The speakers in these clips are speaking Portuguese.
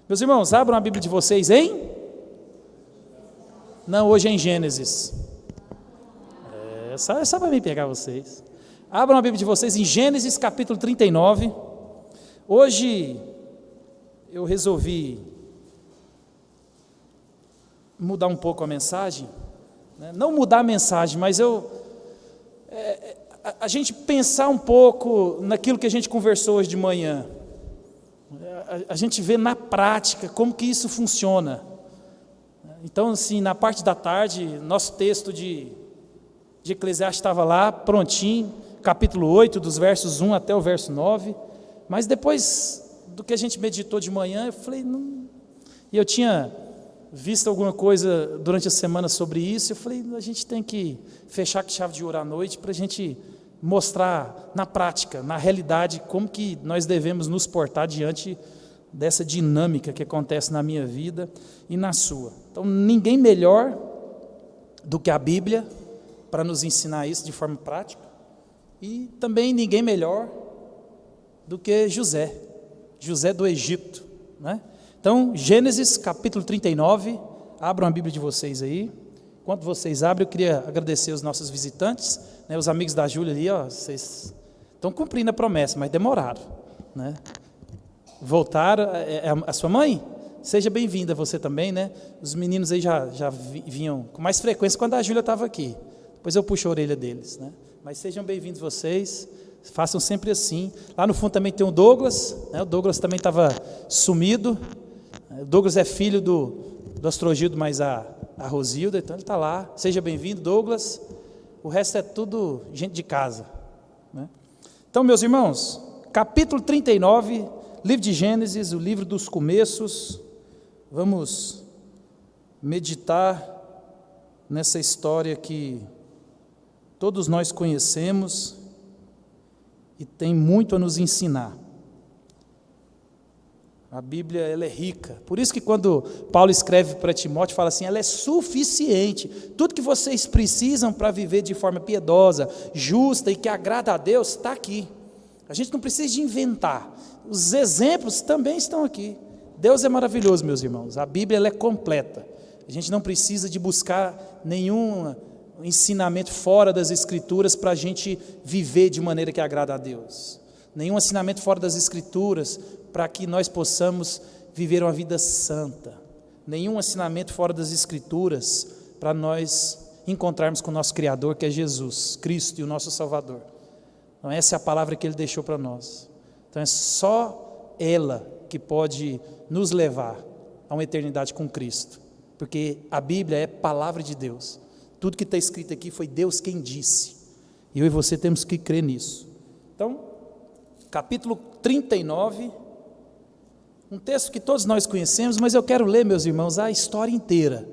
Meus irmãos, abram a Bíblia de vocês em? Não, hoje é em Gênesis. Só para me pegar vocês. Abram a Bíblia de vocês em Gênesis capítulo 39. Hoje eu resolvi mudar um pouco a mensagem, né? Não mudar a mensagem, mas a gente pensar um pouco naquilo que a gente conversou hoje de manhã. A gente vê na prática como que isso funciona. Então, assim, na parte da tarde, nosso texto de Eclesiastes estava lá, prontinho, capítulo 8, dos versos 1 até o verso 9, mas depois do que a gente meditou de manhã, eu falei, não... E eu tinha visto alguma coisa durante a semana sobre isso, eu falei, a gente tem que fechar com chave de ouro à noite, para a gente mostrar na prática, na realidade, como que nós devemos nos portar diante dessa dinâmica que acontece na minha vida e na sua. Então, ninguém melhor do que a Bíblia para nos ensinar isso de forma prática, e também ninguém melhor do que José do Egito, né? Então, Gênesis capítulo 39, abram a Bíblia de vocês aí. Enquanto vocês abrem, eu queria agradecer os nossos visitantes, né, os amigos da Júlia ali, ó, vocês estão cumprindo a promessa, mas demoraram, né? Voltaram, a sua mãe? Seja bem-vinda você também, né? Os meninos aí já vinham com mais frequência quando a Júlia estava aqui, depois eu puxo a orelha deles, né? Mas sejam bem-vindos vocês, façam sempre assim. Lá no fundo também tem o Douglas, né? O Douglas também estava sumido. O Douglas é filho do Astrogildo, mais a Rosilda, então ele está lá. Seja bem-vindo, Douglas. O resto é tudo gente de casa, né? Então, meus irmãos, capítulo 39, livro de Gênesis, o livro dos começos. Vamos meditar nessa história que todos nós conhecemos e tem muito a nos ensinar. A Bíblia, ela é rica. Por isso que quando Paulo escreve para Timóteo, fala assim, ela é suficiente. Tudo que vocês precisam para viver de forma piedosa, justa e que agrada a Deus, está aqui. A gente não precisa de inventar. Os exemplos também estão aqui. Deus é maravilhoso, meus irmãos. A Bíblia, ela é completa. A gente não precisa de buscar nenhum ensinamento fora das Escrituras para a gente viver de maneira que agrada a Deus. Nenhum ensinamento fora das Escrituras para que nós possamos viver uma vida santa. Nenhum ensinamento fora das Escrituras para nós encontrarmos com o nosso Criador, que é Jesus Cristo e o nosso Salvador. Então, essa é a palavra que Ele deixou para nós. Então, é só ela que pode nos levar a uma eternidade com Cristo, porque a Bíblia é palavra de Deus. Tudo que está escrito aqui foi Deus quem disse, e eu e você temos que crer nisso. Então, capítulo 39, um texto que todos nós conhecemos, mas eu quero ler, meus irmãos, a história inteira,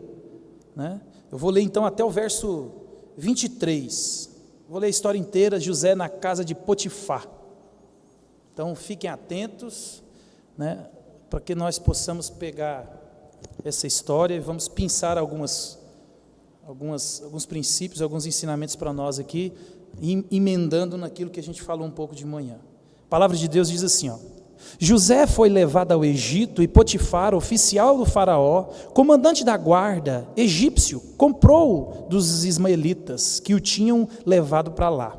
né? Eu vou ler então até o verso 23, vou ler a história inteira, José na casa de Potifar. Então fiquem atentos, né, para que nós possamos pegar essa história e vamos pensar alguns princípios, alguns ensinamentos para nós aqui, emendando naquilo que a gente falou um pouco de manhã. A palavra de Deus diz assim, ó: José foi levado ao Egito e Potifar, oficial do faraó, comandante da guarda, egípcio, comprou-o dos ismaelitas que o tinham levado para lá.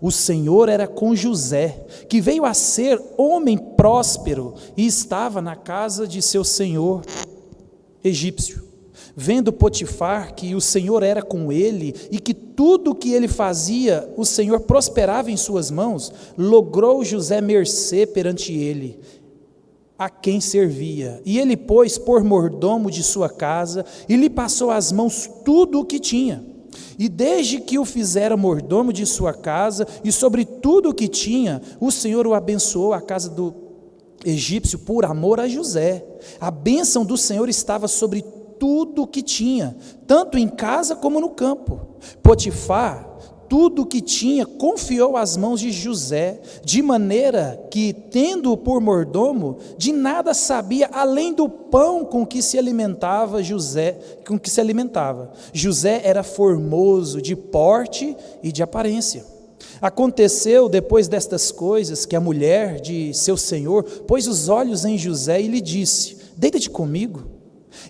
O Senhor era com José, que veio a ser homem próspero e estava na casa de seu senhor egípcio. Vendo Potifar que o Senhor era com ele e que tudo o que ele fazia, o Senhor prosperava em suas mãos, logrou José mercê perante ele, a quem servia. E ele pôs por mordomo de sua casa e lhe passou às mãos tudo o que tinha. E desde que o fizera mordomo de sua casa e sobre tudo o que tinha, o Senhor o abençoou a casa do egípcio por amor a José. A bênção do Senhor estava sobre tudo o que tinha, tanto em casa como no campo. Potifar, tudo o que tinha, confiou às mãos de José, de maneira que, tendo-o por mordomo, de nada sabia além do pão com que se alimentava José. José era formoso de porte e de aparência. Aconteceu depois destas coisas que a mulher de seu senhor pôs os olhos em José e lhe disse: deita-te comigo.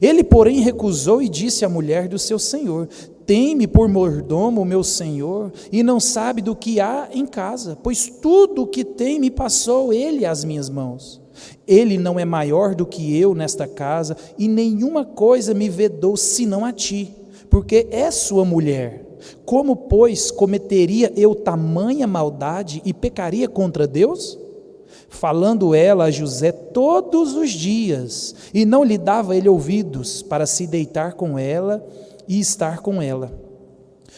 Ele, porém, recusou e disse à mulher do seu senhor: tem-me por mordomo o meu senhor, e não sabe do que há em casa, pois tudo o que tem me passou ele às minhas mãos. Ele não é maior do que eu nesta casa, e nenhuma coisa me vedou senão a ti, porque é sua mulher. Como, pois, cometeria eu tamanha maldade e pecaria contra Deus? Falando ela a José todos os dias, e não lhe dava ele ouvidos para se deitar com ela e estar com ela.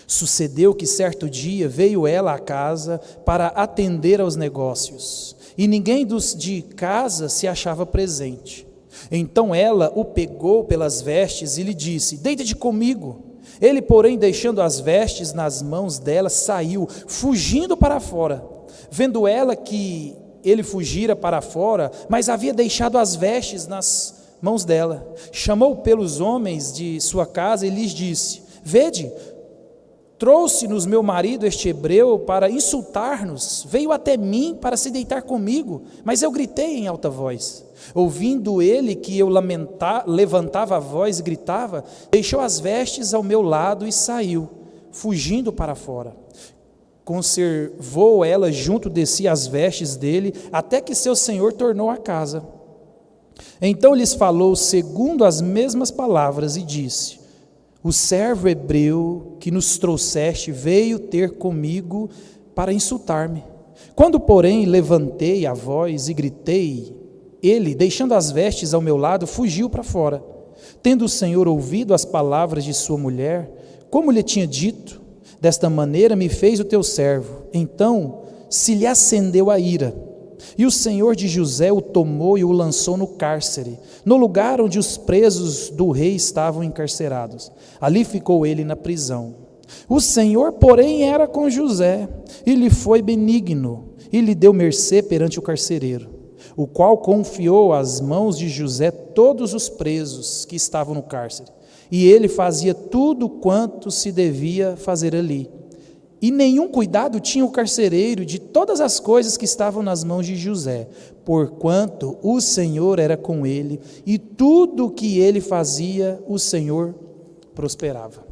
Sucedeu que certo dia veio ela à casa para atender aos negócios, e ninguém dos de casa se achava presente. Então ela o pegou pelas vestes e lhe disse: deita-te comigo. Ele, porém, deixando as vestes nas mãos dela, saiu, fugindo para fora. Vendo ela que ele fugira para fora, mas havia deixado as vestes nas mãos dela, chamou pelos homens de sua casa e lhes disse: vede, trouxe-nos meu marido este hebreu para insultar-nos, veio até mim para se deitar comigo, mas eu gritei em alta voz. Ouvindo ele que eu levantava a voz e gritava, deixou as vestes ao meu lado e saiu, fugindo para fora. Conservou ela junto de si as vestes dele, até que seu senhor tornou à casa. Então lhes falou segundo as mesmas palavras e disse: o servo hebreu que nos trouxeste veio ter comigo para insultar-me. Quando, porém, levantei a voz e gritei, ele, deixando as vestes ao meu lado, fugiu para fora. Tendo o Senhor ouvido as palavras de sua mulher, como lhe tinha dito, desta maneira me fez o teu servo. Então se lhe acendeu a ira. E o Senhor de José o tomou e o lançou no cárcere, no lugar onde os presos do rei estavam encarcerados. Ali ficou ele na prisão. O Senhor, porém, era com José, e lhe foi benigno, e lhe deu mercê perante o carcereiro, o qual confiou às mãos de José todos os presos que estavam no cárcere. E ele fazia tudo quanto se devia fazer ali. E nenhum cuidado tinha o carcereiro de todas as coisas que estavam nas mãos de José, porquanto o Senhor era com ele, e tudo o que ele fazia, o Senhor prosperava.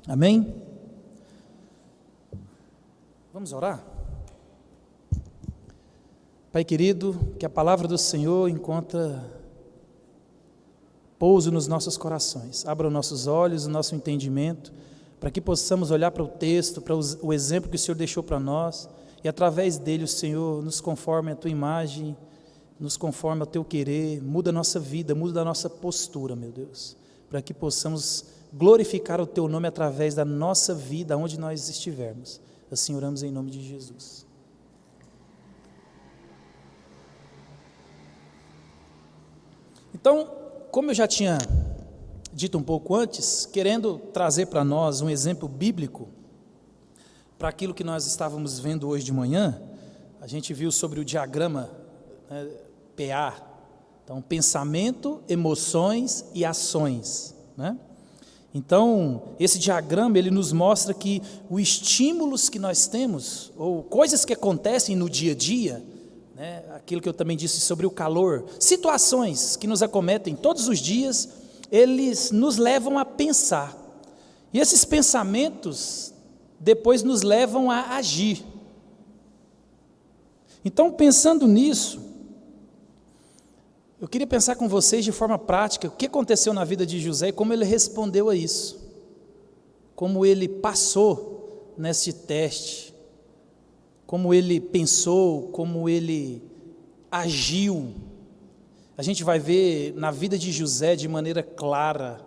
Amém? Vamos orar? Pai querido, que a palavra do Senhor encontre pouso nos nossos corações, abra os nossos olhos, o nosso entendimento, para que possamos olhar para o texto, para o exemplo que o Senhor deixou para nós, e através dele o Senhor nos conforme a tua imagem, nos conforme ao teu querer, muda a nossa vida, muda a nossa postura, meu Deus, para que possamos glorificar o teu nome através da nossa vida, onde nós estivermos. Assim oramos em nome de Jesus. Então, como eu já tinha dito um pouco antes, querendo trazer para nós um exemplo bíblico para aquilo que nós estávamos vendo hoje de manhã, a gente viu sobre o diagrama, né, PA, então pensamento, emoções e ações, né? Então, esse diagrama, ele nos mostra que os estímulos que nós temos, ou coisas que acontecem no dia a dia, né, aquilo que eu também disse sobre o calor, situações que nos acometem todos os dias, eles nos levam a pensar, e esses pensamentos depois nos levam a agir. Então, pensando nisso, eu queria pensar com vocês de forma prática, o que aconteceu na vida de José e como ele respondeu a isso, como ele passou nesse teste, como ele pensou, como ele agiu. A gente vai ver na vida de José de maneira clara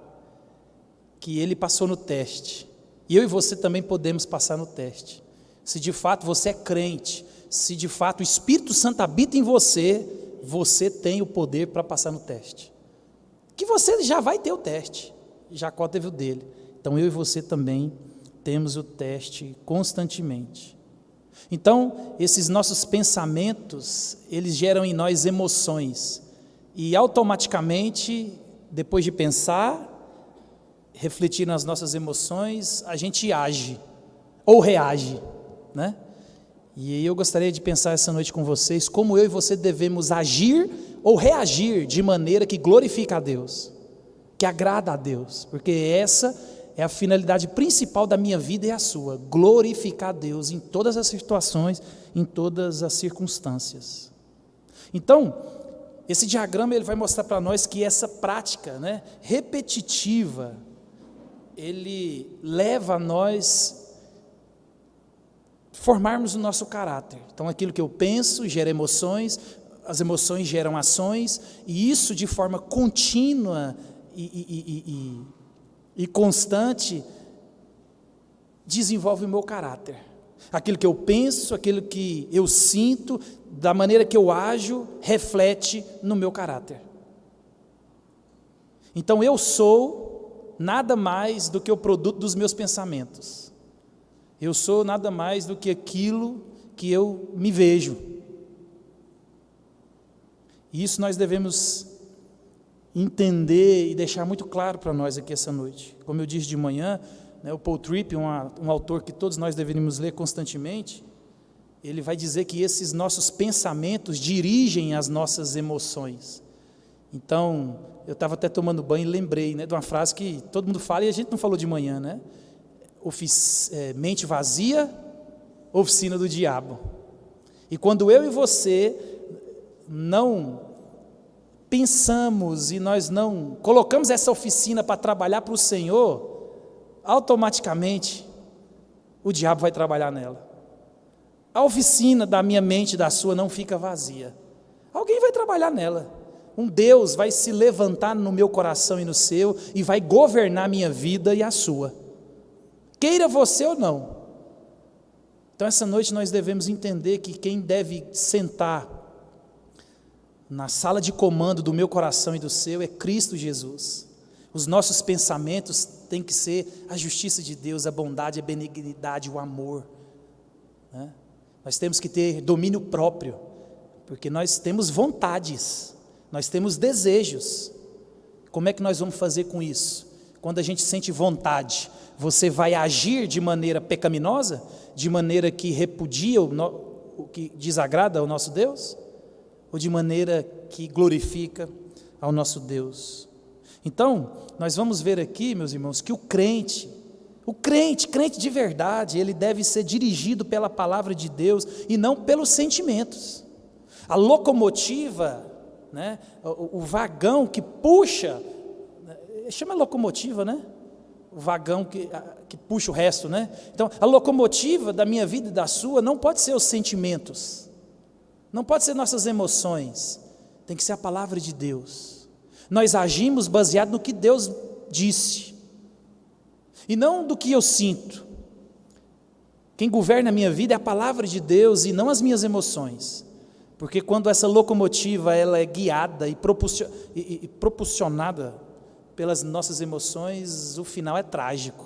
que ele passou no teste. E eu e você também podemos passar no teste. Se de fato você é crente, se de fato o Espírito Santo habita em você, você tem o poder para passar no teste. Que você já vai ter o teste. Jacó teve o dele. Então eu e você também temos o teste constantemente. Então, esses nossos pensamentos, eles geram em nós emoções. E automaticamente, depois de pensar, refletir nas nossas emoções, a gente age ou reage, né? E aí eu gostaria de pensar essa noite com vocês como eu e você devemos agir ou reagir de maneira que glorifica a Deus, que agrada a Deus, porque essa é a finalidade principal da minha vida e a sua, glorificar a Deus em todas as situações, em todas as circunstâncias. Então, esse diagrama ele vai mostrar para nós que essa prática, né, repetitiva, ele leva a nós formarmos o nosso caráter. Então aquilo que eu penso gera emoções, as emoções geram ações, e isso de forma contínua e constante desenvolve o meu caráter. Aquilo que eu penso, aquilo que eu sinto, da maneira que eu ajo, reflete no meu caráter. Então eu sou nada mais do que o produto dos meus pensamentos. Eu sou nada mais do que aquilo que eu me vejo. E isso nós devemos entender e deixar muito claro para nós aqui essa noite. Como eu disse de manhã, né, o Paul Tripp, um autor que todos nós deveríamos ler constantemente, ele vai dizer que esses nossos pensamentos dirigem as nossas emoções. Então, eu estava até tomando banho e lembrei, né, de uma frase que todo mundo fala e a gente não falou de manhã, né? Mente vazia, oficina do diabo. E quando eu e você não pensamos e nós não colocamos essa oficina para trabalhar para o Senhor, automaticamente o diabo vai trabalhar nela. A oficina da minha mente e da sua não fica vazia. Alguém vai trabalhar nela. Um Deus vai se levantar no meu coração e no seu e vai governar a minha vida e a sua. Queira você ou não. Então essa noite nós devemos entender que quem deve sentar na sala de comando do meu coração e do seu é Cristo Jesus. Os nossos pensamentos têm que ser a justiça de Deus, a bondade, a benignidade, o amor, né? Nós temos que ter domínio próprio, porque nós temos vontades, nós temos desejos. Como é que nós vamos fazer com isso? Quando a gente sente vontade, você vai agir de maneira pecaminosa, de maneira que repudia o que desagrada ao nosso Deus, ou de maneira que glorifica ao nosso Deus? Então, nós vamos ver aqui, meus irmãos, que o crente de verdade, ele deve ser dirigido pela palavra de Deus e não pelos sentimentos. A locomotiva, né, o vagão que puxa, chama locomotiva, né? O vagão que puxa o resto, né? Então, a locomotiva da minha vida e da sua não pode ser os sentimentos, não pode ser nossas emoções, tem que ser a palavra de Deus. Nós agimos baseado no que Deus disse, e não do que eu sinto. Quem governa a minha vida é a palavra de Deus e não as minhas emoções, porque quando essa locomotiva ela é guiada e propulsionada pelas nossas emoções, o final é trágico.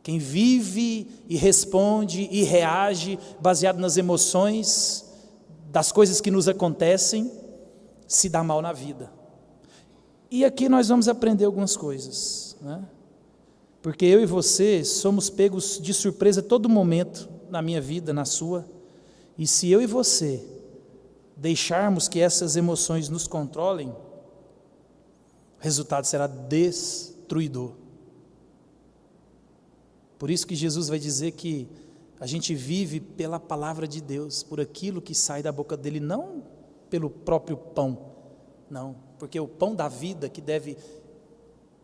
Quem vive e responde e reage baseado nas emoções das coisas que nos acontecem, se dá mal na vida. E aqui nós vamos aprender algumas coisas, né? Porque eu e você somos pegos de surpresa a todo momento, na minha vida, na sua, e se eu e você deixarmos que essas emoções nos controlem, o resultado será destruidor. Por isso que Jesus vai dizer que a gente vive pela palavra de Deus, por aquilo que sai da boca dele, não pelo próprio pão, não, porque o pão da vida que deve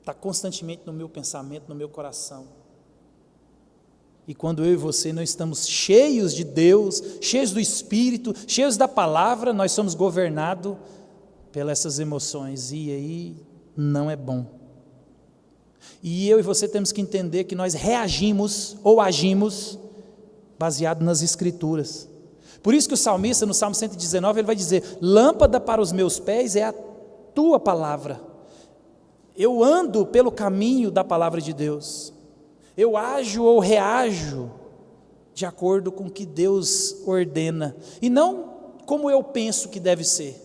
estar constantemente no meu pensamento, no meu coração. E quando eu e você não estamos cheios de Deus, cheios do Espírito, cheios da palavra, nós somos governados pelas essas emoções, e aí não é bom. E eu e você temos que entender que nós reagimos ou agimos baseado nas Escrituras. Por isso que o salmista, no Salmo 119, ele vai dizer: lâmpada para os meus pés é a tua palavra. Eu ando pelo caminho da palavra de Deus. Eu ajo ou reajo de acordo com o que Deus ordena, e não como eu penso que deve ser.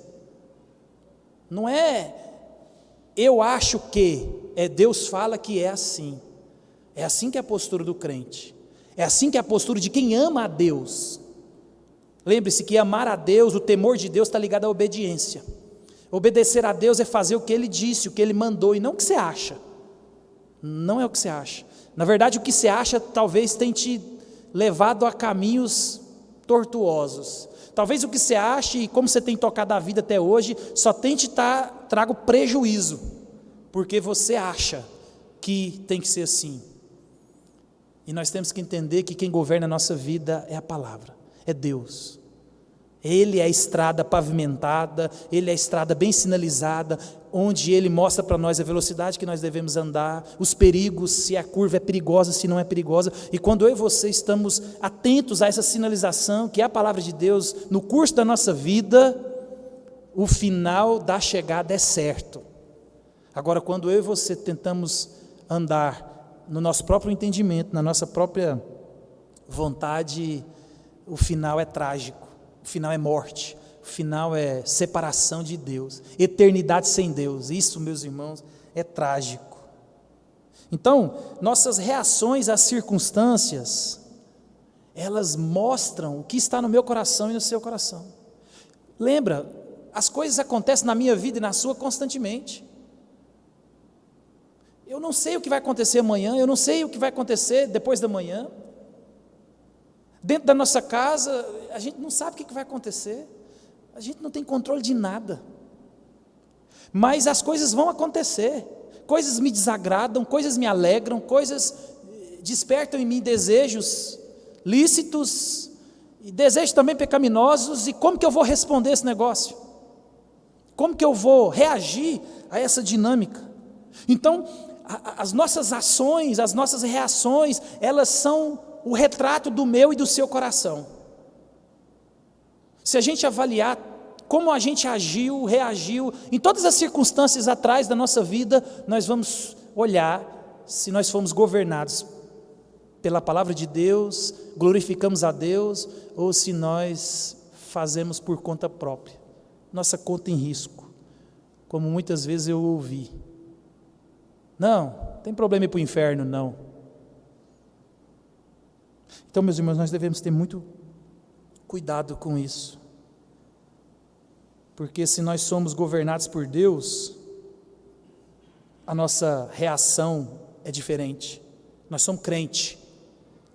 Não é eu acho que, é Deus fala que é assim. É assim que é a postura do crente. É assim que é a postura de quem ama a Deus. Lembre-se que amar a Deus, o temor de Deus está ligado à obediência. Obedecer a Deus é fazer o que Ele disse, o que Ele mandou, e não o que você acha. Não é o que você acha. Na verdade, o que você acha talvez tenha te levado a caminhos tortuosos. Talvez o que você acha e como você tem tocado a vida até hoje, só tem te trago prejuízo, porque você acha que tem que ser assim. E nós temos que entender que quem governa a nossa vida é a palavra, é Deus. Ele é a estrada pavimentada, Ele é a estrada bem sinalizada, onde Ele mostra para nós a velocidade que nós devemos andar, os perigos, se a curva é perigosa, se não é perigosa. E quando eu e você estamos atentos a essa sinalização, que é a palavra de Deus, no curso da nossa vida, o final da chegada é certo. Agora, quando eu e você tentamos andar no nosso próprio entendimento, na nossa própria vontade, o final é trágico. O final é morte, o final é separação de Deus, eternidade sem Deus. Isso, meus irmãos, é trágico. Então, nossas reações às circunstâncias, elas mostram o que está no meu coração e no seu coração. Lembra, as coisas acontecem na minha vida e na sua constantemente. Eu não sei o que vai acontecer amanhã, eu não sei o que vai acontecer depois da manhã. Dentro da nossa casa, a gente não sabe o que vai acontecer, a gente não tem controle de nada, mas as coisas vão acontecer, coisas me desagradam, coisas me alegram, coisas despertam em mim desejos lícitos, e desejos também pecaminosos, e como que eu vou responder esse negócio? Como que eu vou reagir a essa dinâmica? Então, as nossas ações, as nossas reações, elas são o retrato do meu e do seu coração. Se a gente avaliar como a gente agiu, reagiu, em todas as circunstâncias atrás da nossa vida, nós vamos olhar se nós fomos governados pela palavra de Deus, glorificamos a Deus, ou se nós fazemos por conta própria, nossa conta em risco, como muitas vezes eu ouvi. Não, tem problema ir para o inferno, não. Então, meus irmãos, nós devemos ter muito cuidado com isso, porque se nós somos governados por Deus, a nossa reação é diferente. Nós somos crente,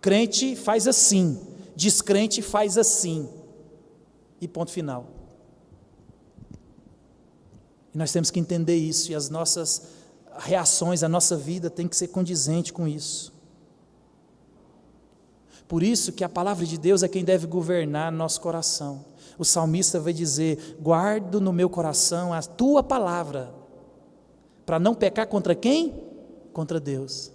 crente faz assim, descrente faz assim, e ponto final. E nós temos que entender isso, e as nossas reações, a nossa vida tem que ser condizente com isso. Por isso que a palavra de Deus é quem deve governar nosso coração. O salmista vai dizer: guardo no meu coração a tua palavra, para não pecar contra quem? Contra Deus.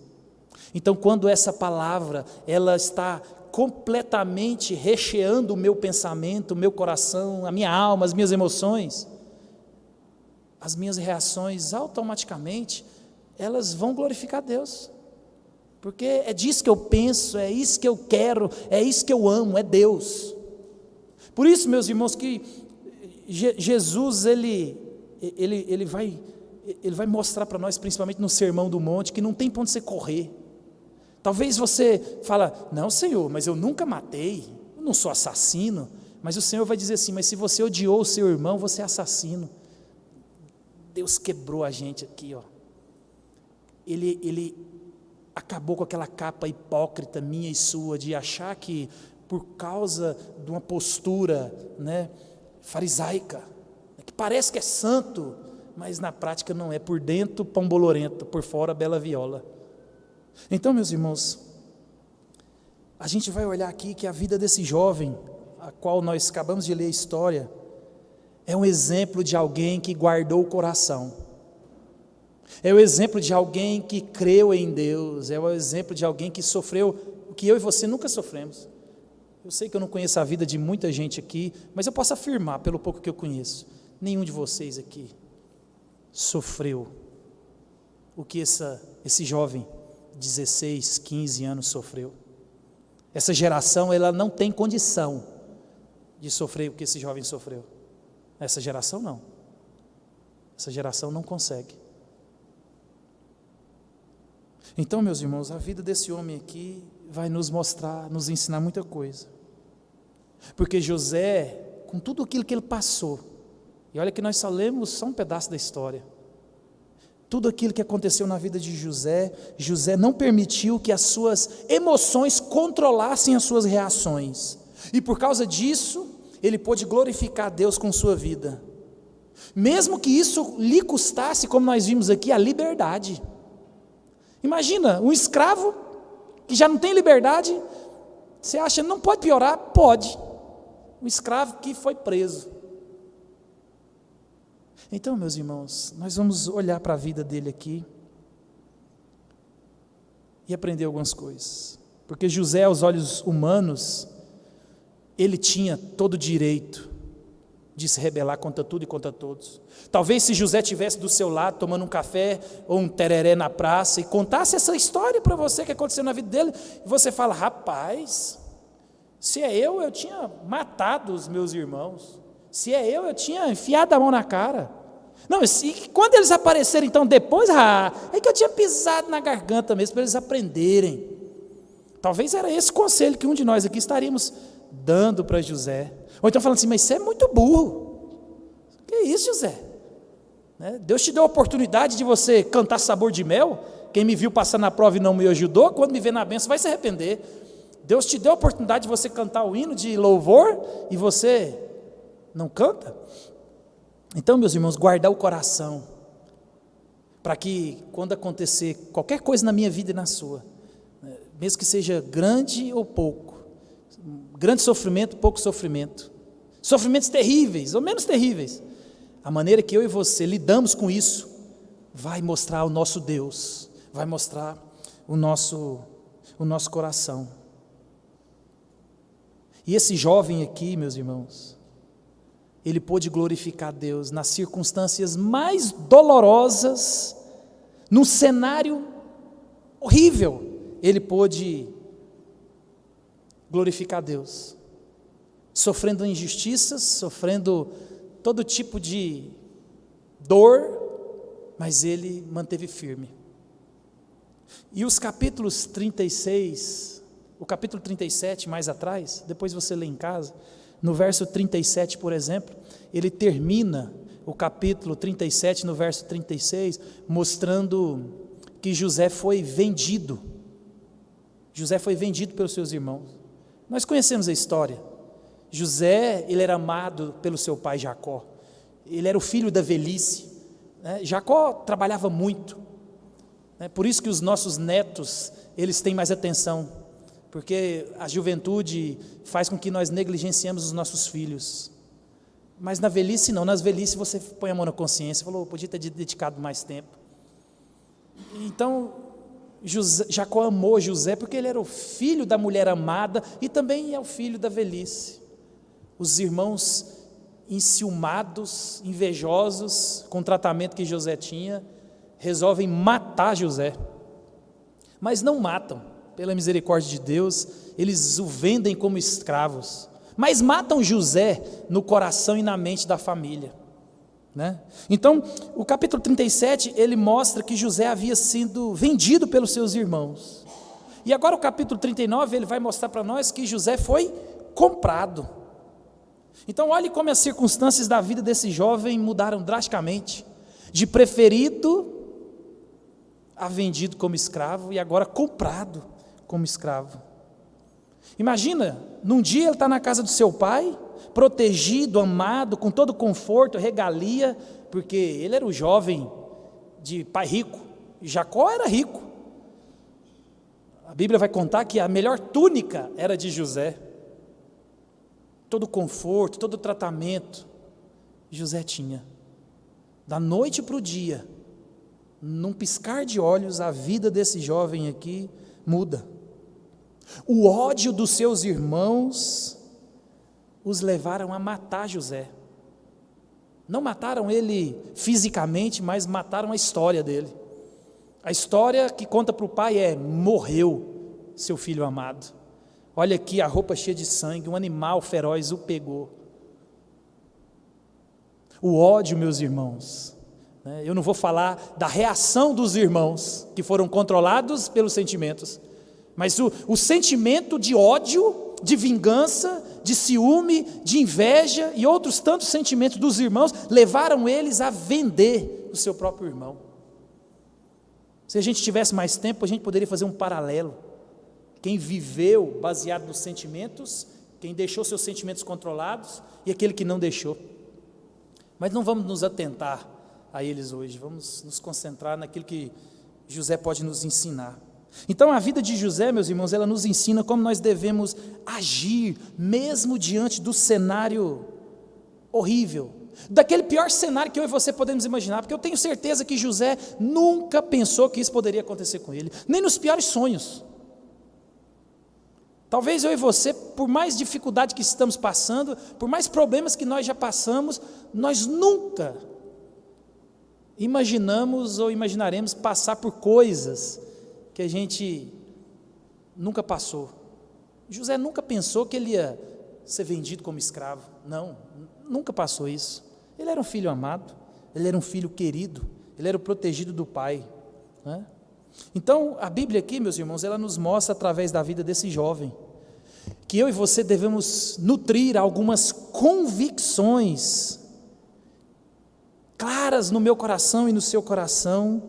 Então, quando essa palavra, ela está completamente recheando o meu pensamento, o meu coração, a minha alma, as minhas emoções, as minhas reações automaticamente, elas vão glorificar a Deus. Porque é disso que eu penso, é isso que eu quero, é isso que eu amo, é Deus. Por isso, meus irmãos, que Jesus, ele vai mostrar para nós, principalmente no Sermão do Monte, que não tem para onde você correr. Talvez você fala: não, Senhor, mas eu nunca matei, eu não sou assassino. Mas o Senhor vai dizer assim: mas se você odiou o seu irmão, você é assassino. Deus quebrou a gente aqui, ó. Ele acabou com aquela capa hipócrita minha e sua, de achar que por causa de uma postura, farisaica, que parece que é santo, mas na prática não é, por dentro pão bolorento, por fora bela viola. Então, meus irmãos, a gente vai olhar aqui que a vida desse jovem, a qual nós acabamos de ler a história, é um exemplo de alguém que guardou o coração. É o exemplo de alguém que creu em Deus, é o exemplo de alguém que sofreu o que eu e você nunca sofremos. Eu sei que eu não conheço a vida de muita gente aqui, mas eu posso afirmar, pelo pouco que eu conheço, nenhum de vocês aqui sofreu o que esse jovem, 16, 15 anos, sofreu. Essa geração, ela não tem condição de sofrer o que esse jovem sofreu. Essa geração não. Essa geração não consegue. Então, meus irmãos, a vida desse homem aqui vai nos mostrar, nos ensinar muita coisa. Porque José, com tudo aquilo que ele passou, e olha que nós só lemos só um pedaço da história, tudo aquilo que aconteceu na vida de José, José não permitiu que as suas emoções controlassem as suas reações, e por causa disso, ele pôde glorificar a Deus com sua vida, mesmo que isso lhe custasse, como nós vimos aqui, a liberdade. Imagina, um escravo que já não tem liberdade, você acha, não pode piorar? Pode. Um escravo que foi preso. Então, meus irmãos, nós vamos olhar para a vida dele aqui e aprender algumas coisas. Porque José, aos olhos humanos, ele tinha todo o direito de se rebelar contra tudo e contra todos. Talvez se José estivesse do seu lado, tomando um café ou um tereré na praça e contasse essa história para você que aconteceu na vida dele, e você fala, rapaz, se é eu tinha matado os meus irmãos. Se é eu tinha enfiado a mão na cara. Não, e quando eles aparecerem então depois, é que eu tinha pisado na garganta mesmo, para eles aprenderem. Talvez era esse conselho que um de nós aqui estaríamos dando para José. Ou então falando assim, mas você é muito burro. Que isso, José? Deus te deu a oportunidade de você cantar sabor de mel. Quem me viu passar na prova e não me ajudou, quando me vê na bênção vai se arrepender. Deus te deu a oportunidade de você cantar o hino de louvor e você não canta? Então, meus irmãos, guardar o coração, para que quando acontecer qualquer coisa na minha vida e na sua, mesmo que seja grande ou pouco, grande sofrimento, pouco sofrimento, sofrimentos terríveis ou menos terríveis, a maneira que eu e você lidamos com isso, vai mostrar o nosso Deus, vai mostrar o nosso coração. E esse jovem aqui, meus irmãos, ele pôde glorificar a Deus nas circunstâncias mais dolorosas, num cenário horrível, ele pôde glorificar a Deus, sofrendo injustiças, sofrendo todo tipo de dor, mas ele manteve firme. E os capítulos 36, o capítulo 37 mais atrás, depois você lê em casa, no verso 37, por exemplo, ele termina o capítulo 37, no verso 36, mostrando que José foi vendido. José foi vendido pelos seus irmãos. Nós conhecemos a história. José, ele era amado pelo seu pai Jacó. Ele era o filho da velhice. Jacó trabalhava muito. Por isso que os nossos netos, eles têm mais atenção. Porque a juventude faz com que nós negligenciemos os nossos filhos. Mas na velhice não, nas velhices você põe a mão na consciência, falou, podia ter dedicado mais tempo. Então, Jacó amou José porque ele era o filho da mulher amada e também é o filho da velhice. Os irmãos enciumados, invejosos com o tratamento que José tinha, resolvem matar José. Mas não matam. Pela misericórdia de Deus, eles o vendem como escravos, mas matam José no coração e na mente da família, Então, o capítulo 37, ele mostra que José havia sido vendido pelos seus irmãos, e agora o capítulo 39, ele vai mostrar para nós que José foi comprado. Então, olhe como as circunstâncias da vida desse jovem mudaram drasticamente, de preferido a vendido como escravo, e agora comprado como escravo. Imagina, num dia ele está na casa do seu pai, protegido, amado, com todo conforto, regalia, porque ele era o jovem de pai rico, e Jacó era rico. A Bíblia vai contar que a melhor túnica era de José, todo conforto, todo tratamento, José tinha. Da noite para o dia, num piscar de olhos, a vida desse jovem aqui muda. O ódio dos seus irmãos os levaram a matar José. Não mataram ele fisicamente, mas mataram a história dele. A história que conta para o pai é: morreu seu filho amado. Olha aqui a roupa cheia de sangue, um animal feroz o pegou. O ódio, meus irmãos, eu não vou falar da reação dos irmãos, que foram controlados pelos sentimentos, mas o sentimento de ódio de vingança, de ciúme, de inveja e outros tantos sentimentos dos irmãos levaram eles a vender o seu próprio irmão. Se a gente tivesse mais tempo, a gente poderia fazer um paralelo. Quem viveu baseado nos sentimentos, quem deixou seus sentimentos controlados e aquele que não deixou. Mas não vamos nos atentar a eles hoje, vamos nos concentrar naquilo que José pode nos ensinar. Então a vida de José, meus irmãos, ela nos ensina como nós devemos agir, mesmo diante do cenário horrível, daquele pior cenário que eu e você podemos imaginar, porque eu tenho certeza que José nunca pensou que isso poderia acontecer com ele, nem nos piores sonhos. Talvez eu e você, por mais dificuldade que estamos passando, por mais problemas que nós já passamos, nós nunca imaginamos ou imaginaremos passar por coisas que a gente nunca passou. José nunca pensou que ele ia ser vendido como escravo. Não, nunca passou isso. Ele era um filho amado, ele era um filho querido, ele era o protegido do pai, né? Então, a Bíblia aqui, meus irmãos, ela nos mostra através da vida desse jovem, que eu e você devemos nutrir algumas convicções claras no meu coração e no seu coração,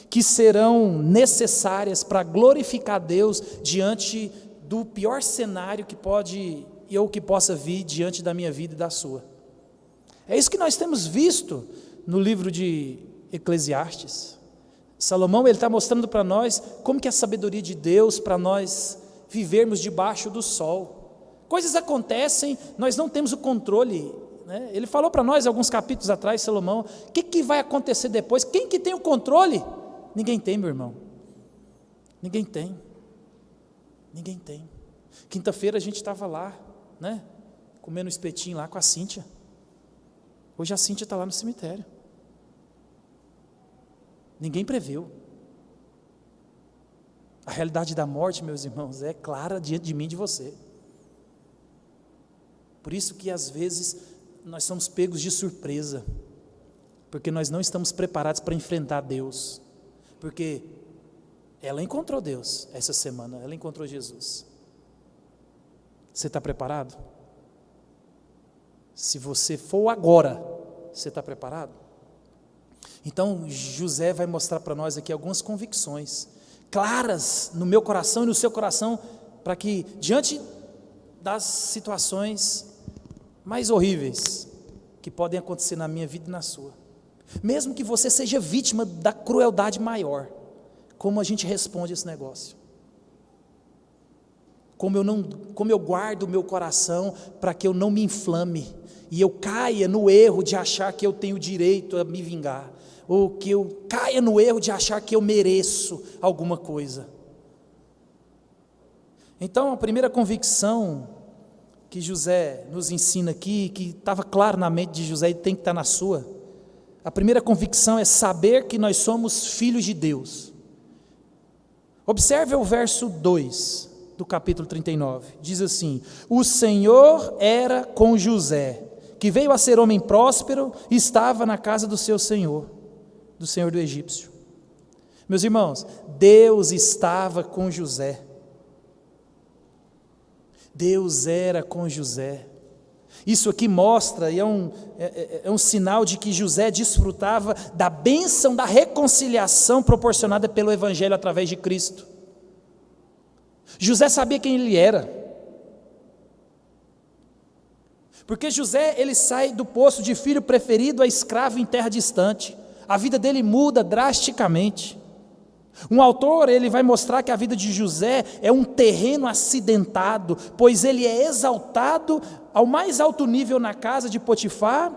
que serão necessárias para glorificar Deus diante do pior cenário que pode ou que possa vir diante da minha vida e da sua. É isso que nós temos visto no livro de Eclesiastes. Salomão, ele está mostrando para nós como que é a sabedoria de Deus para nós vivermos debaixo do sol. Coisas acontecem, nós não temos o controle, né? Ele falou para nós alguns capítulos atrás, Salomão, o que vai acontecer depois? Quem que tem o controle? Ninguém tem, meu irmão. Ninguém tem. Ninguém tem. Quinta-feira a gente estava lá, né? Comendo um espetinho lá com a Cíntia. Hoje a Cíntia está lá no cemitério. Ninguém previu. A realidade da morte, meus irmãos, é clara diante de mim e de você. Por isso que às vezes nós somos pegos de surpresa, porque nós não estamos preparados para enfrentar Deus. Porque ela encontrou Deus essa semana, ela encontrou Jesus. Você está preparado? Se você for agora, você está preparado? Então José vai mostrar para nós aqui algumas convicções claras no meu coração e no seu coração, para que diante das situações mais horríveis que podem acontecer na minha vida e na sua, mesmo que você seja vítima da crueldade maior, como a gente responde esse negócio? Como eu guardo o meu coração para que eu não me inflame e eu caia no erro de achar que eu tenho direito a me vingar, ou que eu caia no erro de achar que eu mereço alguma coisa. Então, a primeira convicção que José nos ensina aqui, que estava claro na mente de José e tem que estar na sua, a primeira convicção é saber que nós somos filhos de Deus. Observe o verso 2 do capítulo 39, diz assim: o Senhor era com José, que veio a ser homem próspero e estava na casa do seu senhor, do senhor do egípcio. Meus irmãos, Deus estava com José. Deus era com José. Isso aqui mostra, e é um sinal de que José desfrutava da bênção da reconciliação proporcionada pelo Evangelho através de Cristo. José sabia quem ele era, porque José, ele sai do posto de filho preferido a escravo em terra distante. A vida dele muda drasticamente. Um autor, ele vai mostrar que a vida de José é um terreno acidentado, pois ele é exaltado ao mais alto nível na casa de Potifar,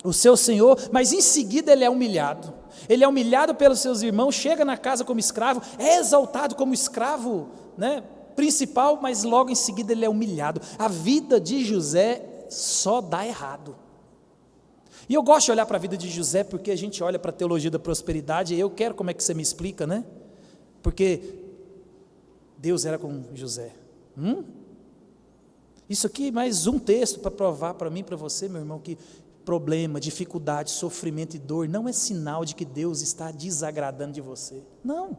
o seu senhor, mas em seguida ele é humilhado. Ele é humilhado pelos seus irmãos, chega na casa como escravo, é exaltado como escravo, né, principal, mas logo em seguida ele é humilhado. A vida de José só dá errado. E eu gosto de olhar para a vida de José, porque a gente olha para a teologia da prosperidade, e eu quero, como é que você me explica, né? Porque Deus era com José. Isso aqui é mais um texto para provar para mim e para você, meu irmão, que problema, dificuldade, sofrimento e dor não é sinal de que Deus está desagradando de você. Não.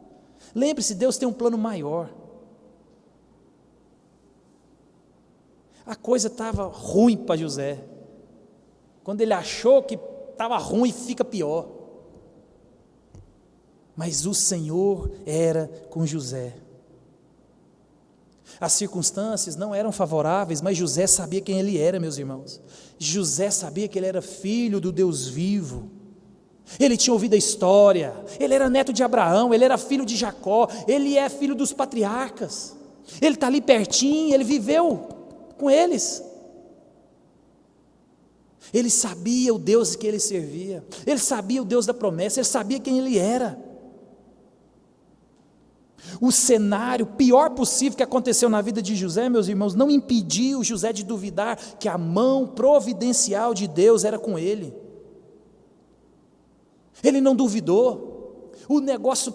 Lembre-se, Deus tem um plano maior. A coisa estava ruim para José. Quando ele achou que estava ruim, fica pior. Mas o Senhor era com José. As circunstâncias não eram favoráveis, mas José sabia quem ele era, meus irmãos. José sabia que ele era filho do Deus vivo. Ele tinha ouvido a história, ele era neto de Abraão, ele era filho de Jacó, ele é filho dos patriarcas. Ele está ali pertinho, ele viveu com eles. Ele sabia o Deus que ele servia, ele sabia o Deus da promessa, ele sabia quem ele era. O cenário pior possível que aconteceu na vida de José, meus irmãos, não impediu José de duvidar que a mão providencial de Deus era com ele. Ele não duvidou, o negócio